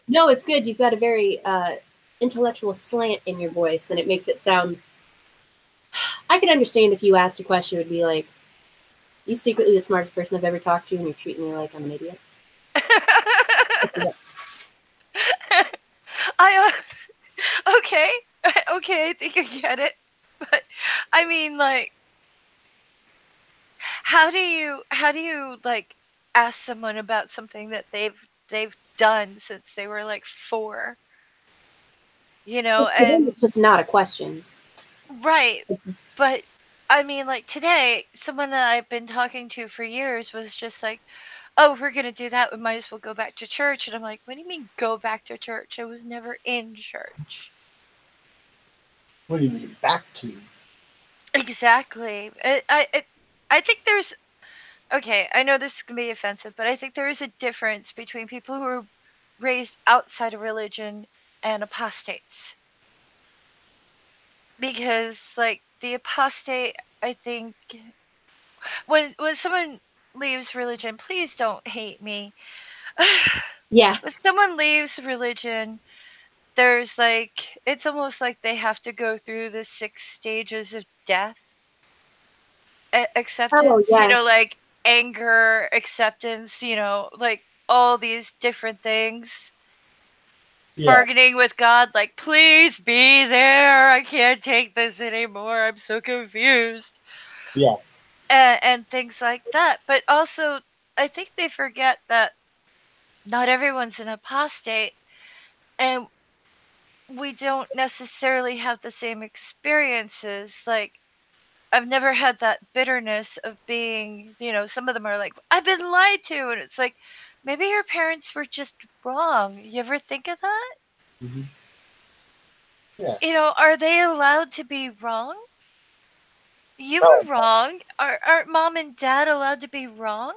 No, it's good. You've got a very intellectual slant in your voice, and it makes it sound. I could understand if you asked a question, it would be like, "You secretly the smartest person I've ever talked to, and you're treating me like I'm an idiot." I okay, okay. I think I get it, but I mean, like, how do you like ask someone about something that they've done since they were like 4? And It's just not a question. right. But I mean, like, today, someone that I've been talking to for years was just like, "Oh, if we're gonna do that, we might as well go back to church." And I'm like, "What do you mean go back to church? I was never in church." What do you mean back to? Exactly. I think there's okay. I know this is gonna be offensive, but I think there is a difference between people who are raised outside of religion and apostates. Because, like, the apostate, I think, when someone leaves religion, please don't hate me. Yeah. When someone leaves religion, there's like, it's almost like they have to go through the 6 stages of death. Oh, Acceptance, yeah. like anger, acceptance, like all these different things. Yeah, Bargaining with God, like, please be there. I can't take this anymore. I'm so confused. yeah, And things like that. But also, I think they forget that not everyone's an apostate, and we don't necessarily have the same experiences. Like, I've never had that bitterness of being, some of them are like, I've been lied to. And it's like, maybe your parents were just wrong. You ever think of that? hmm yeah. Are they allowed to be wrong? You No, were wrong. Aren't mom and dad allowed to be wrong?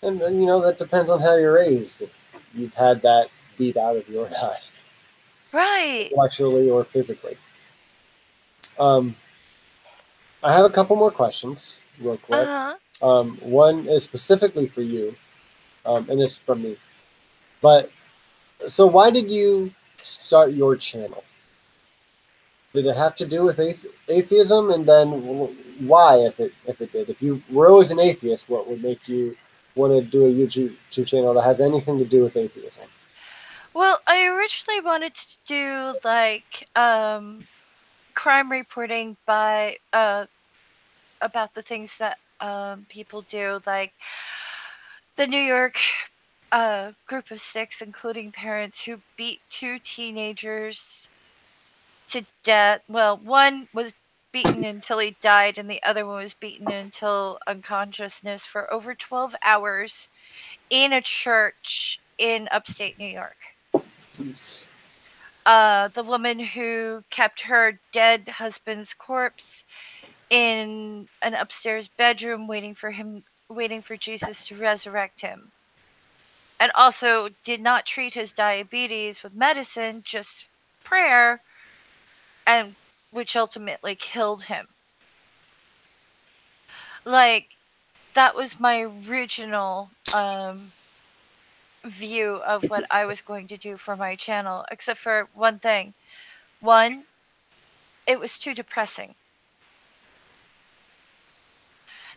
and that depends on how you're raised. If you've had that beat out of your life, Right. intellectually or physically. Um, I have a couple more questions, real quick. Uh-huh. One is specifically for you, and it's from me. But so, why did you start your channel? Did it have to do with atheism? And then why, if it did? If you were always an atheist, what would make you want to do a YouTube channel that has anything to do with atheism? Well, I originally wanted to do like crime reporting by about the things that people do, like the New York group of 6, including parents who beat 2 teenagers to death. Well, one was beaten until he died, and the other one was beaten until unconsciousness for over 12 hours in a church in upstate New York. Jeez. The woman who kept her dead husband's corpse in an upstairs bedroom waiting for Jesus to resurrect him. And also did not treat his diabetes with medicine, just prayer, and which ultimately killed him. Like, that was my original view of what I was going to do for my channel, except for one thing. One, it was too depressing.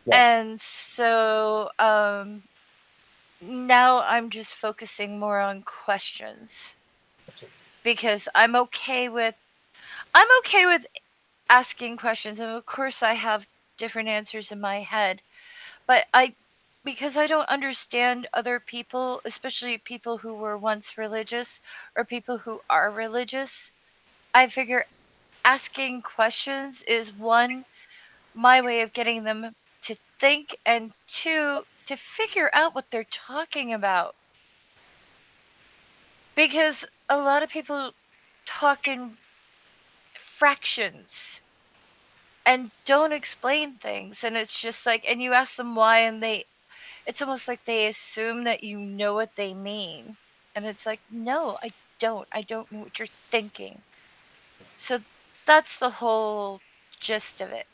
Yeah. And so now I'm just focusing more on questions. because I'm okay with asking questions, and of course I have different answers in my head, but because I don't understand other people, especially people who were once religious or people who are religious, I figure asking questions is one, my way of getting them to think, and two, to figure out what they're talking about. Because a lot of people talk in fractions and don't explain things, and it's just like, and you ask them why, and it's almost like they assume that you know what they mean, and it's like, no, I don't know what you're thinking. So that's the whole gist of it.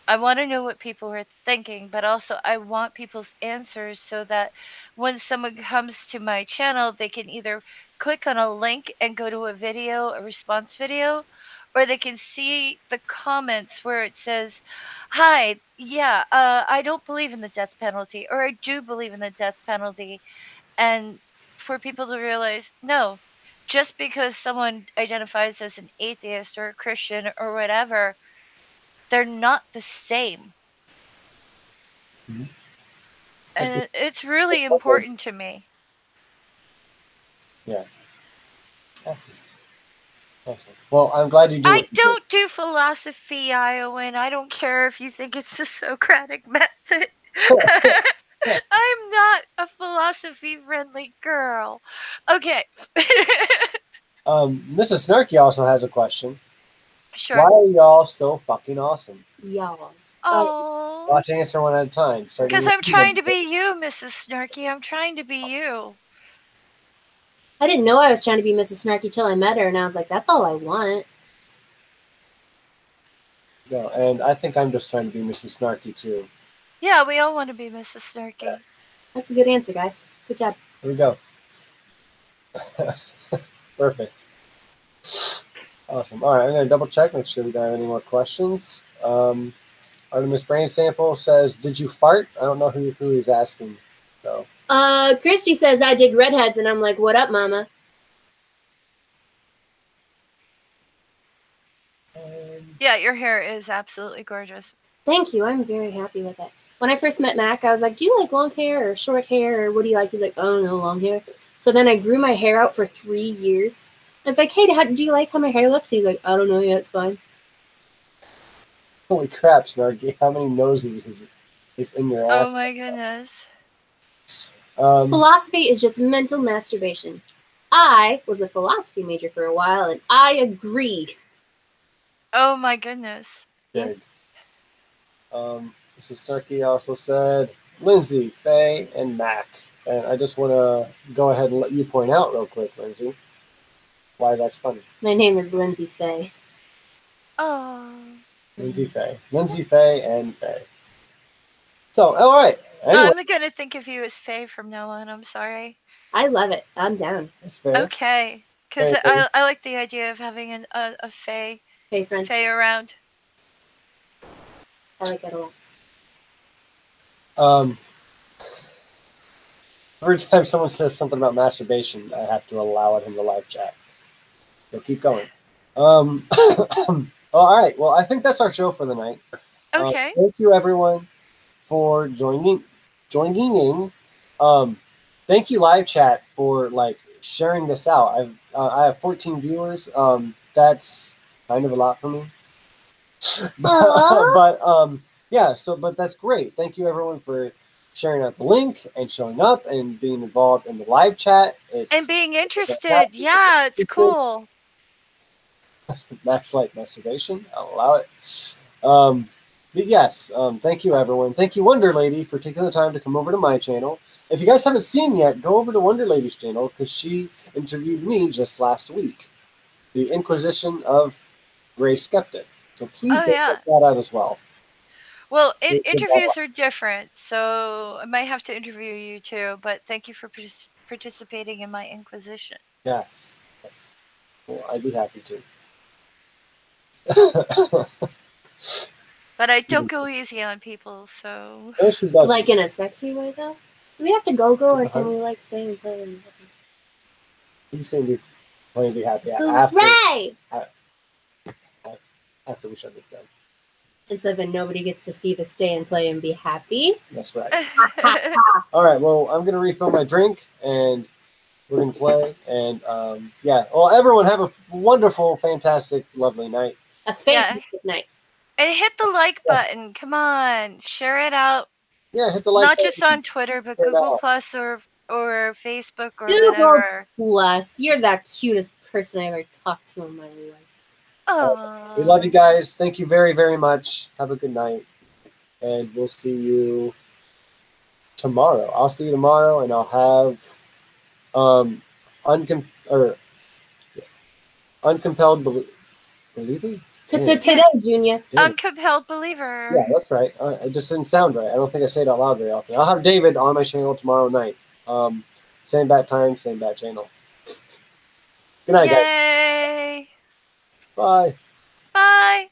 I want to know what people are thinking, but also I want people's answers so that when someone comes to my channel, they can either click on a link and go to a video, a response video, or they can see the comments where it says, "Hi, yeah, I don't believe in the death penalty," or "I do believe in the death penalty," and for people to realize, no, just because someone identifies as an atheist or a Christian or whatever, they're not the same. Mhm. And it's really important to me. Yeah. Awesome. Awesome. Well, I'm glad you do I what you do. don't do philosophy, Iowan. I don't care if you think it's the Socratic method. I'm not a philosophy friendly girl. Okay. Mrs. Snarky also has a question. Why Sure. are y'all so fucking awesome? Y'all. Oh. Watch answer one at a time. Starting Because with I'm you, trying to be you, Mrs. Snarky. I'm trying to be you. I didn't know I was trying to be Mrs. Snarky till I met her, and I was like, that's all I want. No, and I think I'm just trying to be Mrs. Snarky too. Yeah, we all want to be Mrs. Snarky. That's a good answer, guys. Good job. Here we go. Perfect. Awesome. All right, I'm going to double check, make sure we don't have any more questions. Artemis Brain Sample says, "Did you fart?" I don't know who he's asking. So. Christy says I dig redheads, and I'm like, what up, mama? Yeah, your hair is absolutely gorgeous. Thank you. I'm very happy with it. When I first met Mac, I was like, do you like long hair or short hair, or what do you like? He's like, oh, no, long hair. So then I grew my hair out for 3 years. I was like, hey, do you like how my hair looks? He's like, I don't know yet. It's fine. Holy crap, Snarky! How many noses is in your ass? Oh my goodness. Philosophy is just mental masturbation. I was a philosophy major for a while, and I agree. Oh my goodness. Good. Mrs. Snarky also said, Lindsay, Faye, and Mac. And I just want to go ahead and let you point out real quick, Lindsay, why that's funny. My name is Lindsay Faye. Oh. Lindsay Faye. Lindsay Faye and Faye. So, all right. Anyway, I'm going to think of you as Faye from now on. I'm sorry. I love it. I'm down. that's fair. Okay. Because Faye. I like the idea of having a Faye, Hey, friend. Faye around. I like that a lot. Every time someone says something about masturbation, I have to allow it in the live chat. So keep going. All right. Well, I think that's our show for the night. Okay. Thank you, everyone, for joining in. Thank you, live chat, for sharing this out. I have 14 viewers. That's kind of a lot for me. But yeah. But that's great. Thank you, everyone, for sharing out the link and showing up and being involved in the live chat. And being interested. Yeah, it's cool. Max like masturbation. I'll allow it. But yes, thank you, everyone. Thank you, Wonder Lady, for taking the time to come over to my channel. If you guys haven't seen yet, go over to Wonder Lady's channel because she interviewed me just last week. The Inquisition of Grey Skeptic. So please go check that out as well. Well, interviews are different, so I might have to interview you too, but thank you for participating in my Inquisition. Yes. Well, I'd be happy to. But I don't go easy on people, so... Like in a sexy way, though? Do we have to go, or can we, stay and play? What are you saying, dude? Play and be happy after Hooray! after we shut this down. And so then nobody gets to see the stay and play and be happy. That's right. All right. Well, I'm gonna refill my drink and we're gonna play. And yeah. Well, everyone have a wonderful, fantastic, lovely night. A fantastic night. And hit the like button. Come on, share it out. Yeah, hit the like Not button. just on Twitter, but Share it Google out. Plus or Facebook or Google whatever. Plus, you're the cutest person I ever talked to in my life. Oh, We love you guys. Thank you very, very much. Have a good night. And we'll see you tomorrow. I'll see you tomorrow, and I'll have uncompelled believer. Today, Junior. Uncompelled believer. Yeah, that's right. It just didn't sound right. I don't think I say it out loud very often. I'll have David on my channel tomorrow night. Same bat time, same bat channel. Good night, guys. Yay! Bye. Bye.